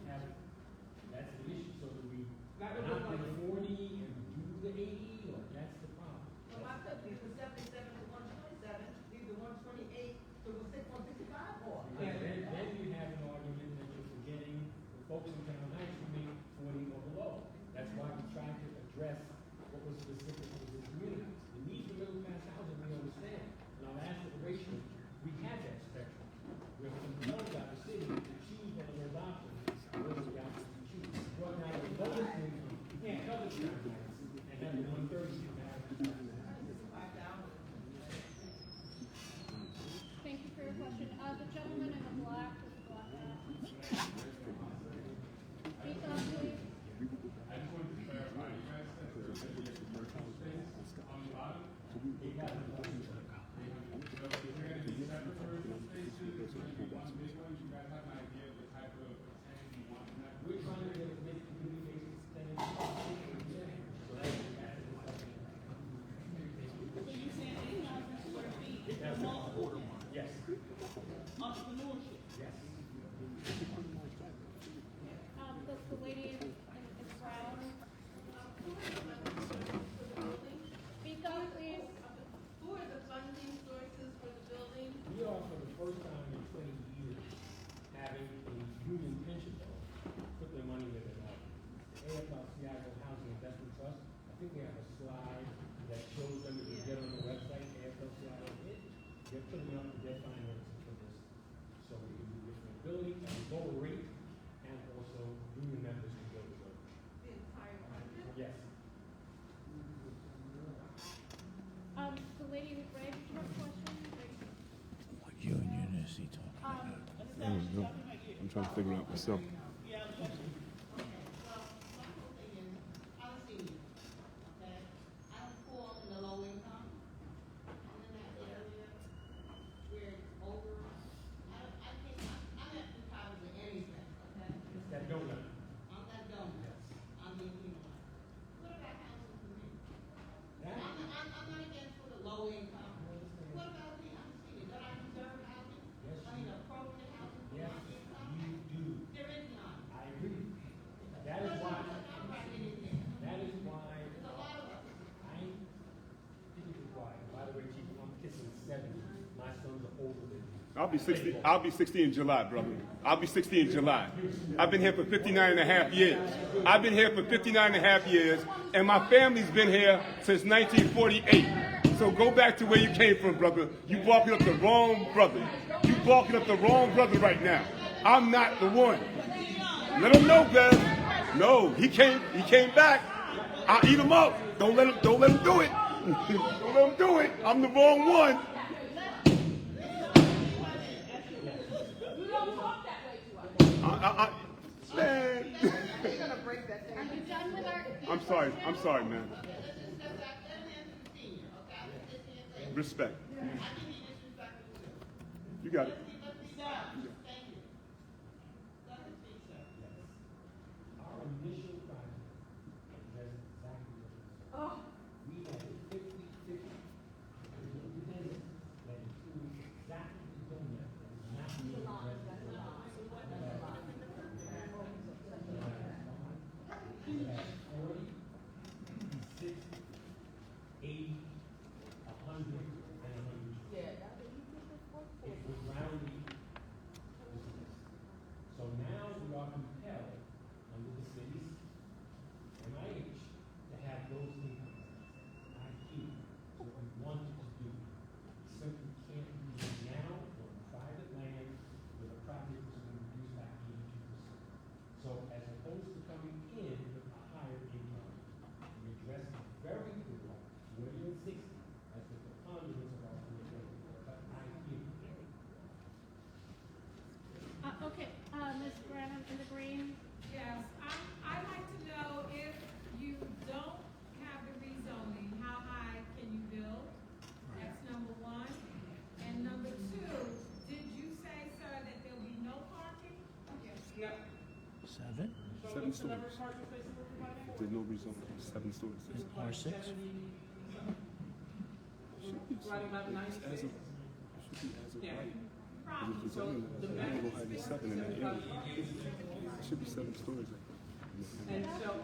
That's the issue. So do we That would not look do like- 40 and do the 80, or that's the problem? Well, I could leave the 77 to 127, leave the 128 to the 165 or. Because then you have an argument that you're forgetting the folks in town heights who make 40 or below. That's why we tried to address what was specific to this community. The need for middle class housing, we understand. In our last iteration, we had that spectrum. We're compelled by the city to choose one of those options. Those are the options we choose. Well, now, the lowest income, you can't cover the town heights and have the 130 you have. Thank you for your question. The gentleman in the black with the black hat. Speak up, please. I just wanted to clarify, you guys said that there's commercial space on the bottom. So if you're gonna do separate commercial spaces, it's gonna be one big one, you guys have an idea of the type of tenant you want in that? We're trying to make community-based tenants. So that's the So you're saying 8,000 square feet, That's multiple, Yes. entrepreneurship? Yes. The lady in brown. Speak up, please. Who are the funding sources for the building? We are, for the first time in 20 years, having a union pension fund put their money where their mouth is. The AFL-CIO Housing Investment Trust, I think we have a slide that shows them, if you get on the website, AFL-CIO did, they're putting up their financing for this. So we can do different building at a lower rate, and also union members can go to work. The entire project? Yes. The lady with red, did you have a question? What union is he talking about? I don't know. I'm trying to figure out myself. Yeah, the question. Okay, well, my whole thing is, I'm a senior, okay? I'm poor in the low income. I'm in that area where it's over, I'm at donut. On that donut, I'm looking at. What about housing for me? That- I'm not against for the low income. What about me? I'm senior. Don't I deserve housing? Yes, I mean, appropriate housing for Yes, my income? you do. There is none. I agree. That is why, I'm writing it in. that is why, There's a lot of us. I think it is why. By the way, Chief, I'm kissing 70. My sons are older than you. I'll be 60. I'll be 60 in July, brother. I'll be 60 in July. I've been here for 59 and a half years. I've been here for 59 and a half years, and my family's been here since 1948. So go back to where you came from, brother. You barking up the wrong brother. You barking up the wrong brother right now. I'm not the one. Let him know, Bev. No, he came back. I'll eat him up. Don't let him do it. Don't let him do it. I'm the wrong one. You don't talk that way to us. Man. We're gonna break that down. Are you done with our? I'm sorry, man. Respect. You got it. Our initial project addressed exactly what you said. Oh. We had a 50-50 plan that included exactly the donut that was not being addressed. We had 40, 60, 80, 100, and 100. Yeah, that's what you did before. It was roundly dismissed. So now we are compelled, under the city's MIH, to have those income tax. I hear what we wanted to do. We simply can't do it now on private land where the project is going to reduce by 82%. So as opposed to coming in with a higher income, we address the very poor, 40 and 60, as the preponderance of our affordability. But I hear you. Okay, Ms. Branham in the green. Yes, I'd like to know if you don't have the rezoning, how high can you build? That's number one. And number two, did you say, sir, that there'll be no parking? Yep. 7, So what's the number of parking spaces we're providing? There's no reason. 7 stories. R6. Providing about 96. Yeah. Problem. So the maximum space Seven in that area. It should be 7 stories. And so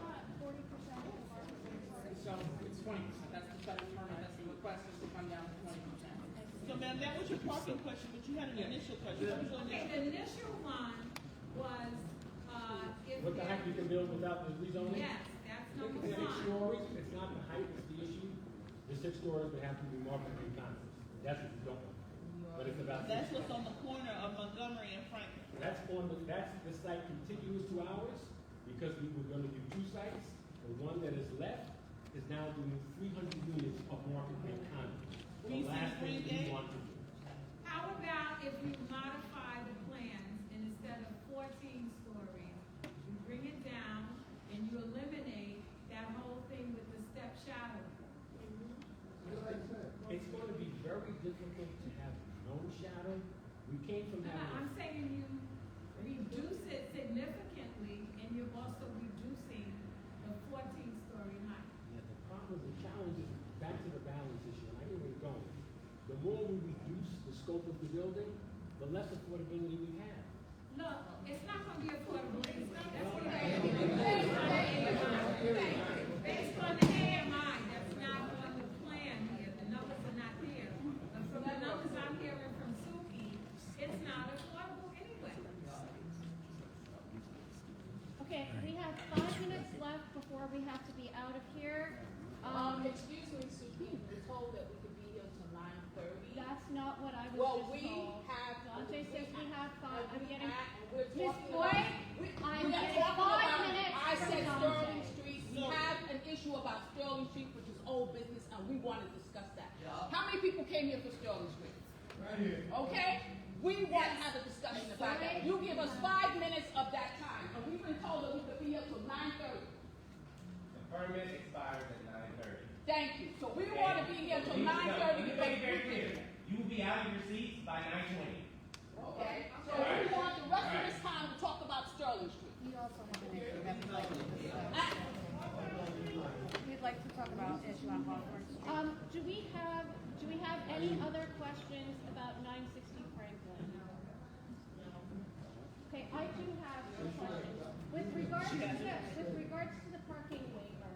it's 20%. That's the federal permit. That's the request is to come down to 20%. So ma'am, that was your parking question, but you had an initial question. What was your Okay, initial? the initial one was, if. What the height you can build without the rezoning? Yes, that's If number it's 6 one. stories, it's not the height that's the issue. The 6 stories would have to be markedly conscious. That's what you don't want. But it's about. That's what's on the corner of Montgomery and Franklin. That's the site contiguous to ours, because we were gonna do 2 sites. The one that is left is now doing 300 units of market rate condos. Will you The see last the thing green we gate? want to do. How about if you modify the plans and instead of 14 stories, you bring it down and you eliminate that whole thing with the step shadow? It's going to be very difficult to have no shadow. We came from No, having. I'm saying you reduce it significantly and you're also reducing the 14-story height. Yeah, the problem, the challenge is back to the balance issue, and I hear where you're going. The more we reduce the scope of the building, the less affordability we have. No, it's not gonna be affordable. That's what based on the AMI, that's not on the plan here. The numbers are not there. But from the numbers I'm hearing from Suki, it's not affordable anyway. Okay, we have 5 minutes left before we have to be out of here. Excuse me, Suki, we're told that we could be here till 9:30. That's not what I was Well, just we told. have. Dante says we have 5, I'm getting, We're Ms. talking Boyd, about. I'm We are getting talking 5 about. minutes I from said Dante. Sterling Street. We have an issue about Sterling Street, which is old business, and we want to discuss that. How many people came here for Sterling Street? Right here. Okay? We want to have a discussion about that. You give us 5 minutes of that time, and we've been told that we could be here till 9:30. The permit expires at 9:30. Thank you. So we want to be here till 9:30. Let me make it very clear. You will be out of your seats by 9:20. Okay? So we want the rest of this time to talk about Sterling Street. also have an issue that we'd like to discuss. We'd like to talk about issue on Hawthorne Street. Do we have any other questions about 960 Franklin? Okay, I do have some questions. With regards to the parking waiver,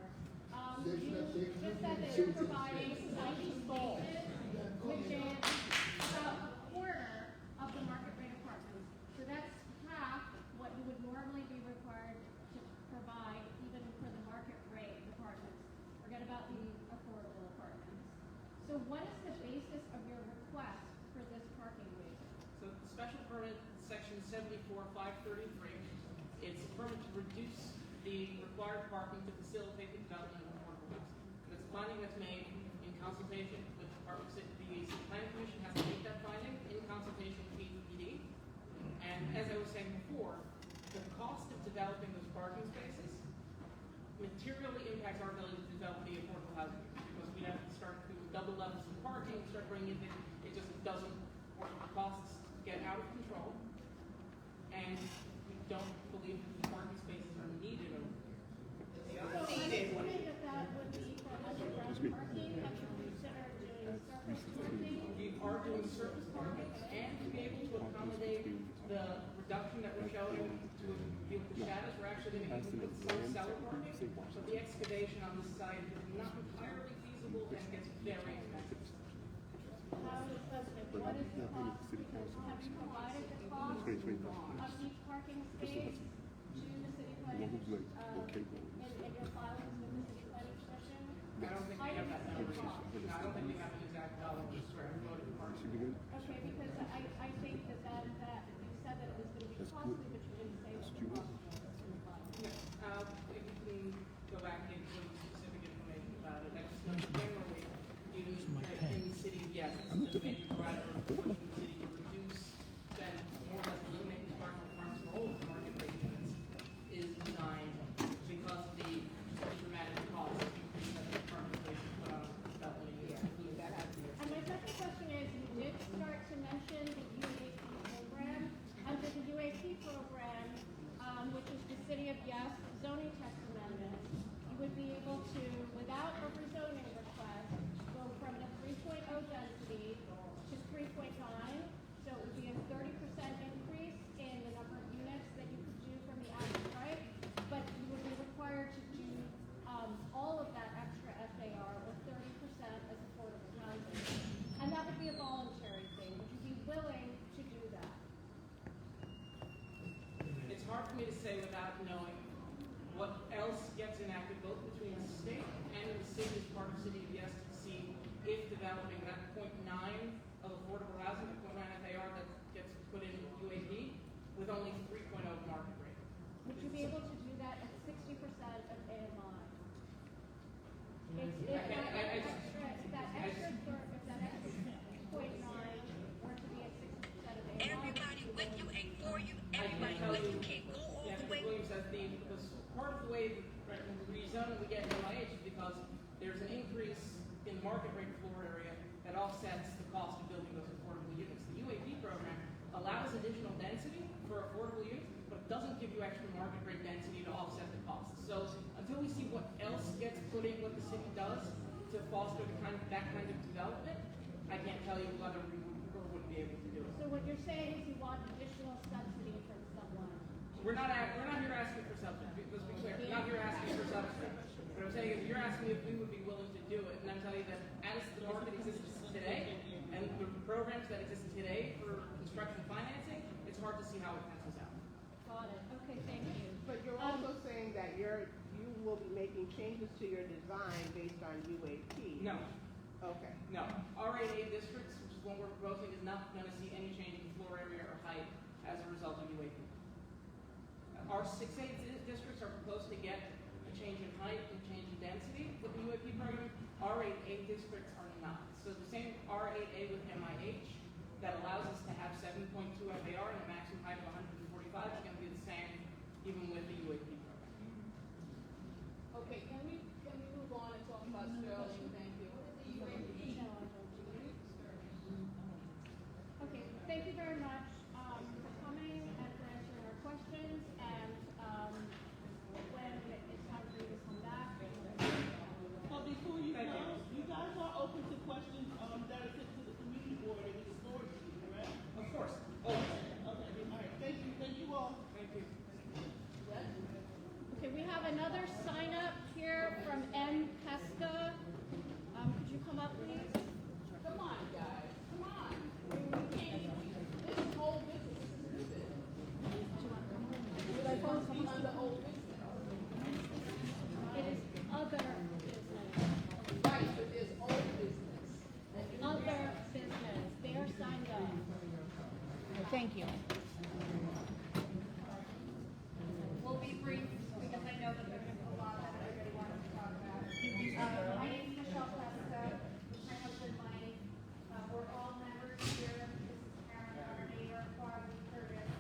you just said that you're providing 90 spaces, which is about a quarter of the market rate apartments. So that's half what you would normally be required to provide even for the market rate apartments. Forget about the affordable apartments. So what is the basis of your request for this parking waiver? So the special permit, section 74-533, it's a permit to reduce the required parking to facilitate the development of affordable housing. It's a finding that's made in consultation with the Department of State. The Planning Commission has to make that finding in consultation with PDD. And as I was saying before, the cost of developing those parking spaces materially impacts our ability to develop the affordable housing units, because we have to start doing double levels of parking, start bringing it in. It just doesn't work. The costs get out of control, and we don't believe that the parking spaces are needed over here. So I'm assuming that would be for underground parking. Have you considered doing surface parking? We are doing surface parking, and to be able to accommodate the reduction that we're showing to deal with the shadows, we're actually going to even put some cellar parking. So the excavation on this site is not entirely feasible and gets very expensive. What is the cost? Have you provided the cost of each parking space to the city planning, in your filings with the city planning commission? I don't think we have that number. I don't think we have an exact dollar per square foot of parking. Okay, because I think that you said that it was going to be costly, but you didn't say what the cost was in the filing. If you can go back and get some specific information about it. That's generally, even in the city, yes, it's a major driver of pushing the city to reduce, then more or less eliminate the parking requirements for all of the market rate units is designed because of the dramatic cost increase that the parking spaces put on development units, including that has to be. And my second question is, you did start to mention the UAP program. Under the UAP program, which is the City of Yes zoning text amendment, you would be able to, without a rezoning request, go from the 3.0 density to 3.9. So it would be a 30% increase in the number of units that you could do from the average right, but you would be required to do all of that extra FAR or 30% as affordable housing. And that would be a voluntary thing. Would you be willing to do that? It's hard for me to say without knowing what else gets enacted both between the state and the city as part of City of Yes to see if developing that 0.9 of affordable housing, the 0.9 FAR that gets put in UAP with only 3.0 market rate. Would you be able to do that at 60% of AMI? If that extra 0.9 were to be at 60% of AMI. Everybody with you and for you, everybody with you can't go all the way. Williams says because part of the way when we rezone we get MIH is because there's an increase in the market rate floor area that offsets the cost of building those affordable units. The UAP program allows additional density for affordable units, but it doesn't give you extra market rate density to offset the cost. So until we see what else gets put in, what the city does to foster that kind of development, I can't tell you whether we would or wouldn't be able to do it. So what you're saying is you want additional subsidy from someone? We're not here asking for subsidy. Let's be clear. We're not here asking for subsidy. What I'm saying is you're asking me if we would be willing to do it, and I'm telling you that as the market exists today and the programs that exist today for construction financing, it's hard to see how it pencils out. Got it. Okay, thank you. But you're also saying that you will be making changes to your design based on UAP. No. Okay. No. R8A districts, which is what we're proposing, is not going to see any change in floor area or height as a result of UAP. Our 6A districts are proposed to get a change in height and change in density with the UAP program. R8A districts are not. So the same R8A with MIH that allows us to have 7.2 FAR and a maximum height of 145 is going to be the same even with the UAP program. Okay, can we move on and talk about Sterling? Thank you. Okay, thank you very much for coming and for answering our questions. And another sign up here from M. Pesca. Could you come up, please? Come on, guys, come on. This is old business, this is new business. It's supposed to be under old business. It is other business. Right, but there's old business. Other business. They are signed up. Thank you. We'll be brief because I know that there's a lot that everybody wants to talk about. My name is Michelle Pesca, my husband Mike. We're all members here. This is Karen, our neighbor, Quasi Curtis.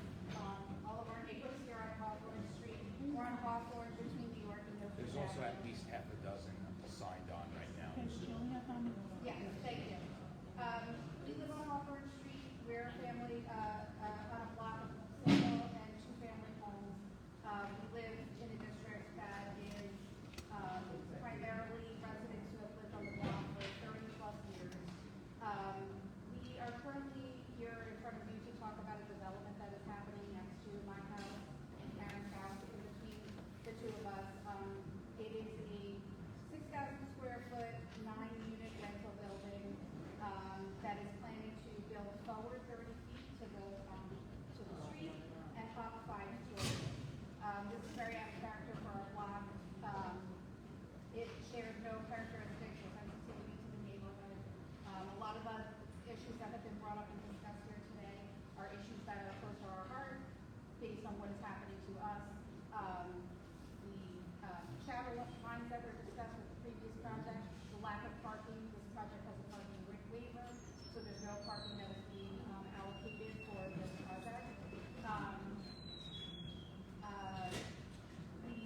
All of our neighbors here on Hawthorne Street. We're on Hawthorne between New York and Milford. There's also at least half a dozen signed on right now. Yeah, thank you. We live on Hawthorne Street. We're a family on a block of single and two-family homes. We live in a district that is primarily residents who have lived on the block for 30-plus years. We are currently here in front of you to talk about a development that is happening next to my house and Karen's house, in between the two of us. It is a 6,000 square foot, 9-unit rental building that is planning to build forward 30 feet to go to the street and up 5 stories. This is very out of character for our block. It shares no characteristics or sensitivity to the neighborhood. A lot of the issues that have been brought up and discussed here today are issues that are close to our heart based on what is happening to us. The shadow lines that were discussed with the previous project, the lack of parking, this project has a parking waiver, so there's no parking that is being allocated for this project.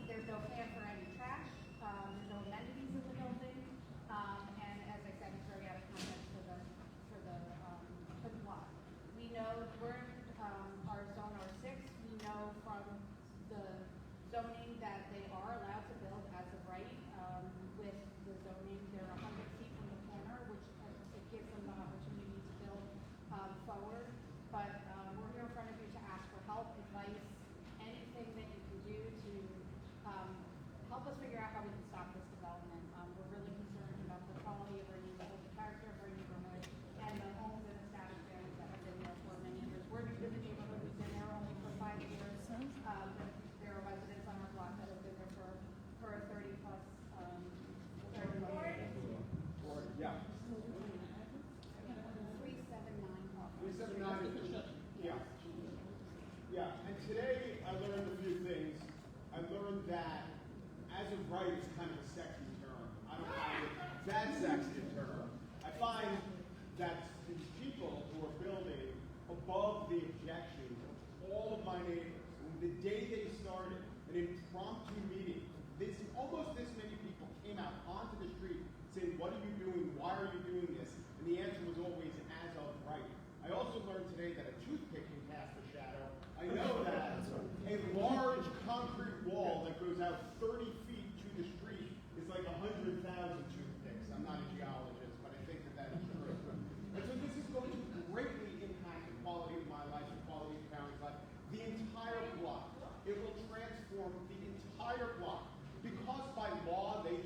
There's no plan for any trash, there's no amenities in the building, and as I said, it's very out of context for the block. We know we're in our zone R6. We know from the zoning that they are allowed to build as of right. With the zoning, they're 100 feet from the corner, which it gives them the opportunity to build forward. But we're here in front of you to ask for help, advice, anything that you can do to help us figure out how we can stop this development. We're really concerned about the quality of our neighborhood, the character of our neighborhood, and the homes and established families that have been there for many years. We're new to the neighborhood. We've been there only for 5 years. But there are residents on our block that have been there for 30-plus years. Yeah. 379 Hawthorne. 379. Yeah. Yeah. And today I learned a few things. I learned that as of right is kind of a sexy term. I don't find it that sexy a term. I find that these people who are building above the objections of all of my neighbors, the day they started an impromptu meeting, almost this many people came out onto the street saying, what are you doing? Why are you doing this? And the answer was always as of right. I also learned today that a toothpick can cast a shadow. I know that a large concrete wall that goes out 30 feet to the street is like 100,000 toothpicks. I'm not a geologist, but I think that is true. And so this is going to greatly impact the quality of my life, the quality of the family's life, the entire block. It will transform the entire block. Because by law they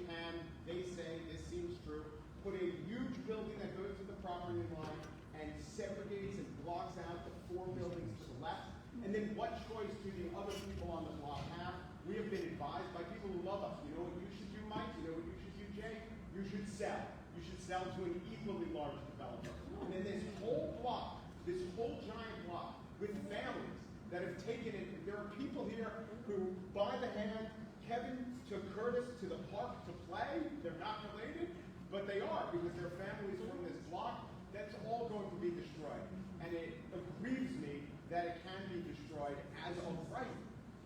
say, this seems true, put a huge building that goes to the property line and segregates and blocks out the 4 buildings to the left. And then what choice do the other people on the block have? We have been advised by people who love us. You know what you should do, Mike? You know what you should do, Jay? You should sell. You should sell to an equally large developer. And then this whole block, this whole giant block, with families that have taken it. There are people here who, by the hand, Kevin took Curtis to the park to play. They're not related, but they are because they're families from this block. That's all going to be destroyed. And it grieves me that it can be destroyed as of right.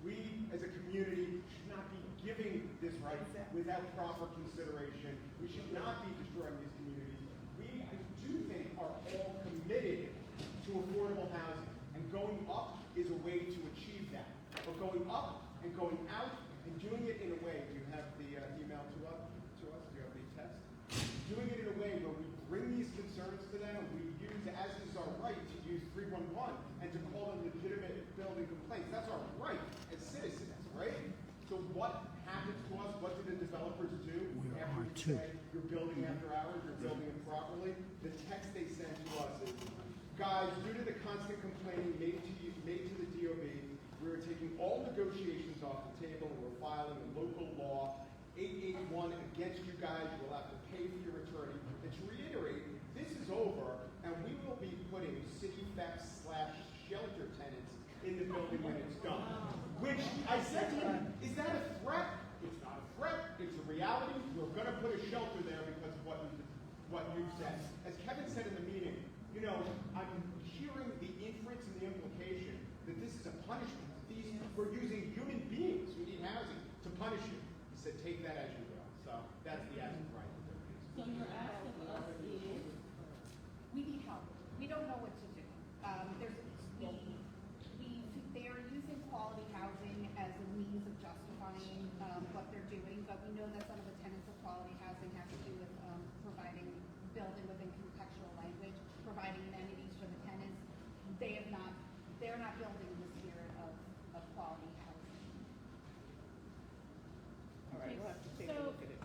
We, as a community, should not be giving this right without proper consideration. We should not be destroying these communities. We, I do think, are all committed to affordable housing. And going up is a way to achieve that. But going up and going out and doing it in a way, do you have the email to us? Do you have the text? Doing it in a way where we bring these concerns to them, and we use, as is our right, to use 311 and to call them legitimate building complaints. That's our right as citizens, right? So what happens say you're building after hours, you're building improperly. The text they send to us is, guys, due to the constant complaining made to the DOB, we are taking all negotiations off the table and we're filing a local law 881 against you guys. You will have to pay for your attorney. And to reiterate, this is over, and we will be putting city /shelter tenants in the building when it's done. Which I said to him, is that a threat? It's not a threat. It's a reality. We're going to put a shelter there because of what you said. As Kevin said in the meeting, you know, I'm hearing the inference and the implication that this is a punishment. We're using human beings who need housing to punish you. He said, take that as you will. So that's the as of right. So your ask of us is, we need help. We don't know what to do. They are using quality housing as a means of justifying what they're doing, but we know that some of the tenets of quality housing have to do with providing building within contextual language, providing amenities for the tenants. They're not building in the spirit of quality housing. All right, we'll have to take a look at it.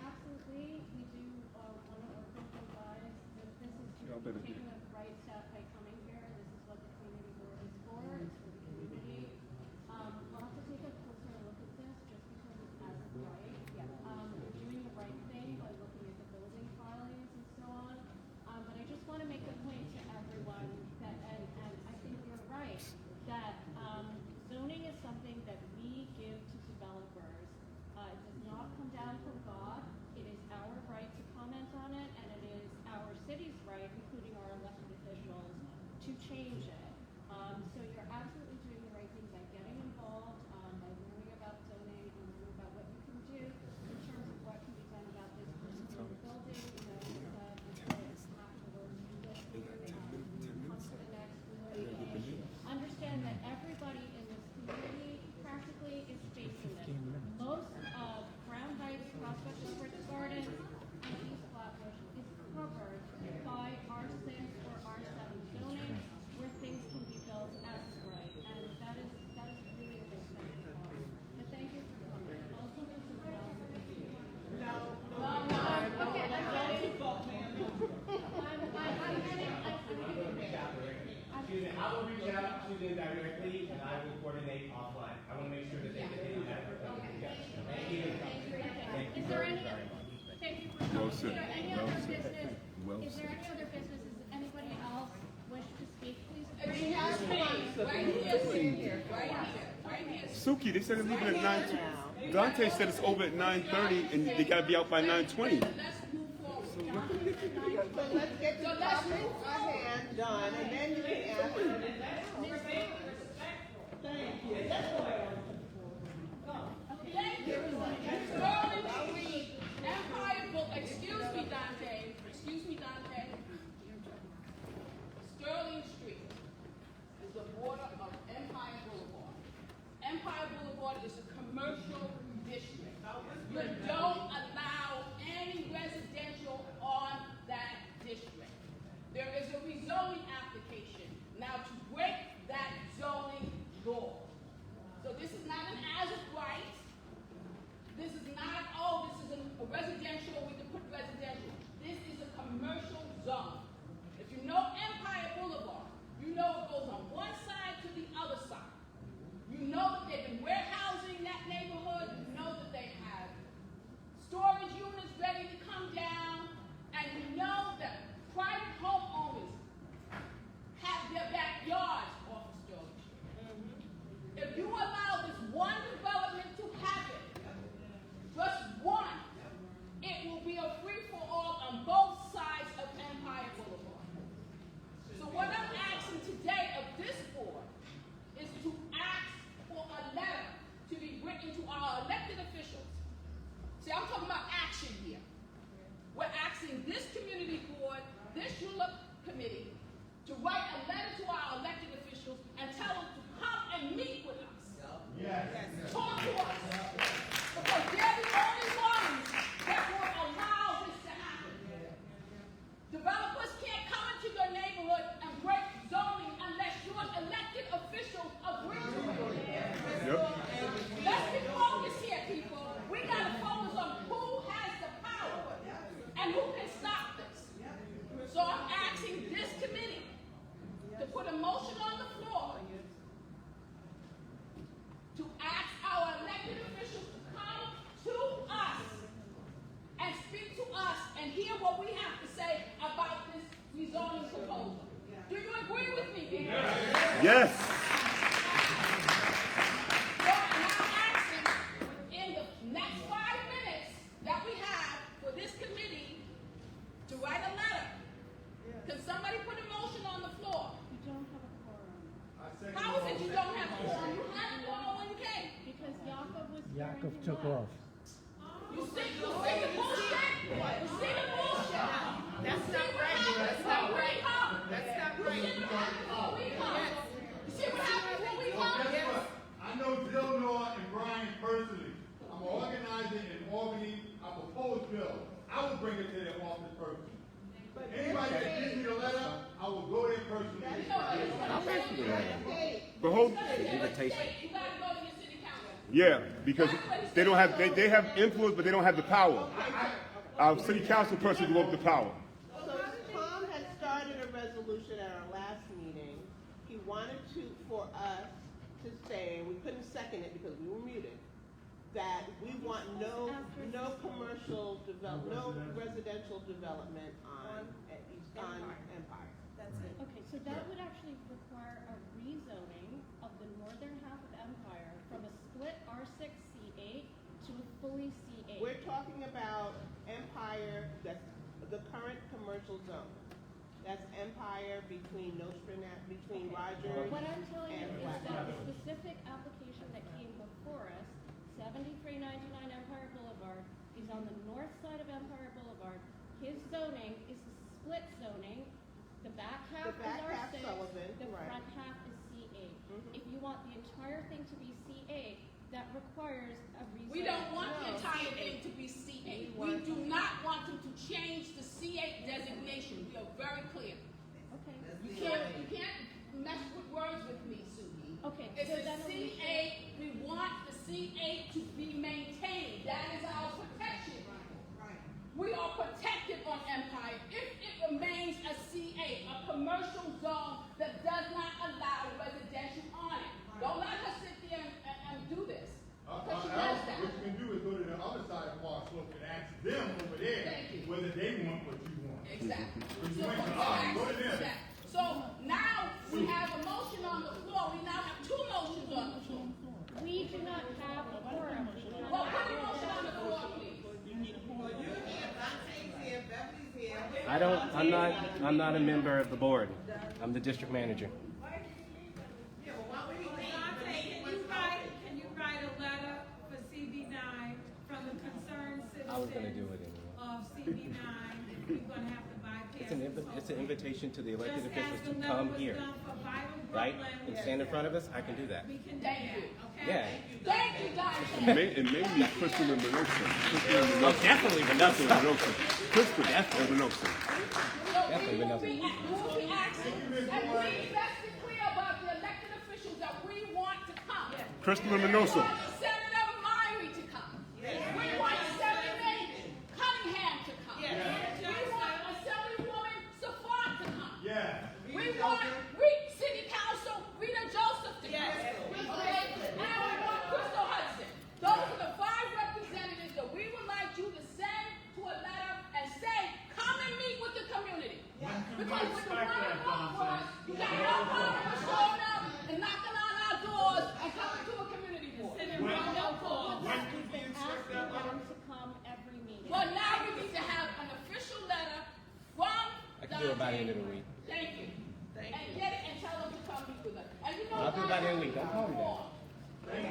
Absolutely, we do want to work with you guys. This is taking the right step by coming here. This is what the community board is for. It's for the community. We'll have to take a closer look at this just because it's as of right. We're doing the right thing by looking at the building filings and so on. But I just want to make a point to everyone that, and I think you're right, that zoning is something that we give to developers. It does not come down from God. It is our right to comment on it, and it is our city's right, including our elected officials, to change it. So you're absolutely doing the right thing by getting involved, by learning about zoning, and learning about what you can do in terms of what can be done about this particular building. It's afterwards, you get here, come to the next meeting. Understand that everybody in this community practically is facing this. Most of Crown Heights, Prospect Over Gardens, and East Flatbush is covered by R6 or R7 zoning, where things can be built as of right, and that is really a big thing. But thank you for coming. Also, there's something else that we do. Okay, I'm getting. Excuse me, I will reach out to them directly and I will coordinate offline. I want to make sure that they do that. Thank you. Is there any, thank you for coming. Is there any other business? Is there any other business? Does anybody else wish to speak, please? She has one, right here, right here. Suki, they said it's leaving at 9. Dante said it's over at 9:30 and they gotta be out by 9:20. Let's move forward. So let's get the topic at hand done, and then you can ask. Thank you. That's what I want. Thank you. Sterling Street, Empire Book, excuse me, Dante. Sterling Street is the border of Empire Boulevard. Empire Boulevard is a commercial district. You don't allow any residential on that district. There is a rezoning application now to break that zoning law. So this is not an as-of-right. This is not, this is a residential, we can put residential. This is a commercial zone. If you know Empire Boulevard, you know it goes on one side to the other side. You know that they've been warehousing that neighborhood. You know that they have storage units ready to come down. And you know that private homeowners have their backyards off of Sterling Street. If you allow this one development to happen, just one, it will be a free-for-all on both sides of Empire Boulevard. So what I'm asking today of this board is to ask for a letter to be written to our elected officials. See, I'm talking about action here. We're asking this community board, this ULURP committee, to write a letter to our elected officials and tell them to come and meet with us. Yes. Talk to us. Because they're the only ones that will allow this to happen. Developers can't come into your neighborhood and break zoning unless your elected officials agree to it. Yep. Let's be focused here, people. We gotta focus on who Yakov took off. You see the bullshit? You see the bullshit? That's not right. That's not right. That's not right. You see what happens when we come? You see what happens when we come? Guess what? I know Jill Noah and Brian personally. I'm an organizer in Albany. I propose bill. I will bring it to their office personally. Anybody that gives me the letter, I will go there personally. But hold. Yeah, because they don't have they have influence, but they don't have the power. Our city council person will have the power. So Tom had started a resolution at our last meeting. He wanted for us to say, and we couldn't second it because we were muted, that we want no commercial no residential development on Empire. That's it. Okay, so that would actually require a rezoning of the northern half of Empire from a split R6 C8 to a fully C8. We're talking about Empire, that's the current commercial zone. That's Empire between between Rogers What I'm telling you and is Black. that the specific application that came before us, 7399 Empire Boulevard, is on the north side of Empire Boulevard. His zoning is the split zoning. The back half is R6, Sullivan, the right. front half is C8. If you want the entire thing to be C8, that requires a rezoning. We don't want the entire thing to be C8. We do not want them to change the C8 designation. We are very clear. Okay. You can't mess with words with me, Suki. Okay. It's so a C8. We want the C8 to be maintained. That is our protection. We are protected on Empire if it remains a C8, a commercial zone that does not allow residential on it. Don't let her sit there and do this. Because she does that. What you can do is go to the other side of Park Slope and ask them over there whether they want what you want. Exactly. You went to us, go to them. So now we have a motion on the floor. We now have two motions on the floor. We do not have a quorum. Well, put the motion on the floor, please. I'm not a member of the board. I'm the district manager. Can you write a letter for CB9 from the concerned I was going to do citizens it anyway. of CB9? We're going to have to bypass. It's an invitation to the elected Just officials as to the letter come was here, done for Vital right? Brooklyn, And stand in front of us. I can do that. we can do Thank that, you. okay? Yeah. Thank you, guys. And maybe Crystal and Minosa. Oh, definitely Crystal and Minosa. Crystal and Minosa. Definitely, but nothing. We will be asking, and please let's be clear about the elected officials that we want to come. Crystal and We Minosa. want Senator Myrie to come. We want Senator Cunningham to come. We want Assemblywoman Safar to come. We want City Council Rita Joseph to come. And we want Crystal Hudson. Those are the 5 representatives that we would like you to send to a letter and say, come and meet with the community. Because when you want to vote for us, you got no problem with showing up and knocking on our doors and coming to a community board. We've been asking them to come every meeting. Well, now we need to have an official letter from I can do it by the end of the week. Thank you. And get it and tell them to come meet with us. And you know I'll do it by the end of the week. Don't call me that. And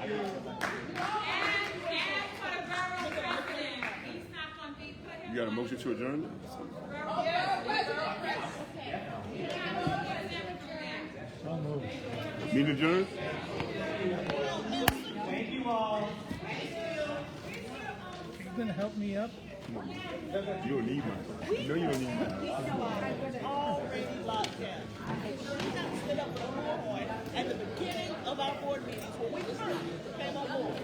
for the borough president, he's not going to be put him. You got a motion to adjourn? So moved. Meeting adjourned? Thank you all. You gonna help me up? You don't need one. You know you don't need one. Already locked down. We got to sit up with a bullhorn at the beginning of our board meetings when we came on board.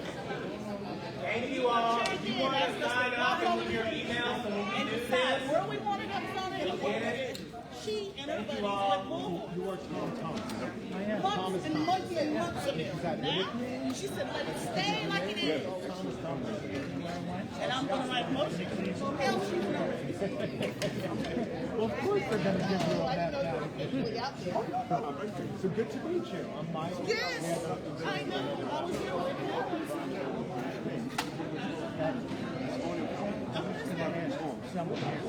Thank you all. If you want to sign up and leave your email so we can do this. Where we wanted them to sign in. She and everybody went bullhorn. You are Tom. Months and months and months of it. Now, she said, let it stay like it is. And I'm going to write a motion. Hell, she's Well, of course they're going to give you all that now. So good to meet you. I'm Miles. Yes, I know. I was here with Someone here.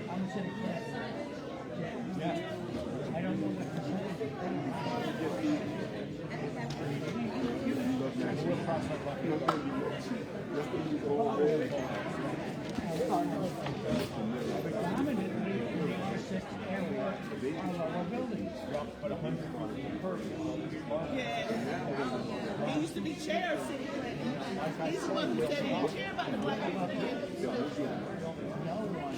I'm sitting here. Yeah. I don't know what to say. Predominantly in the R6 area are lower buildings. But 100 per. Yeah. He used to be chair of city planning. He's the one who said he didn't care about the black people. No one.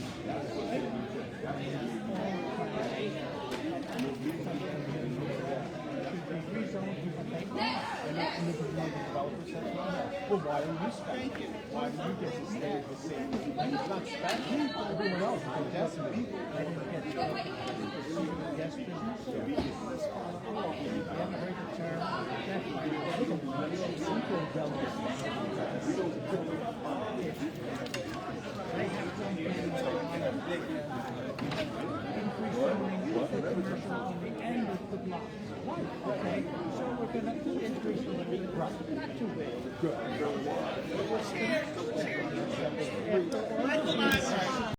Well, why do you spend? Why do you get to stay the same? It's not spending. Everyone else is just people. Yes, business. You have a very good term. They have commercial on the end of the block. Okay, so we're going to increase a little bit, not too big. Good.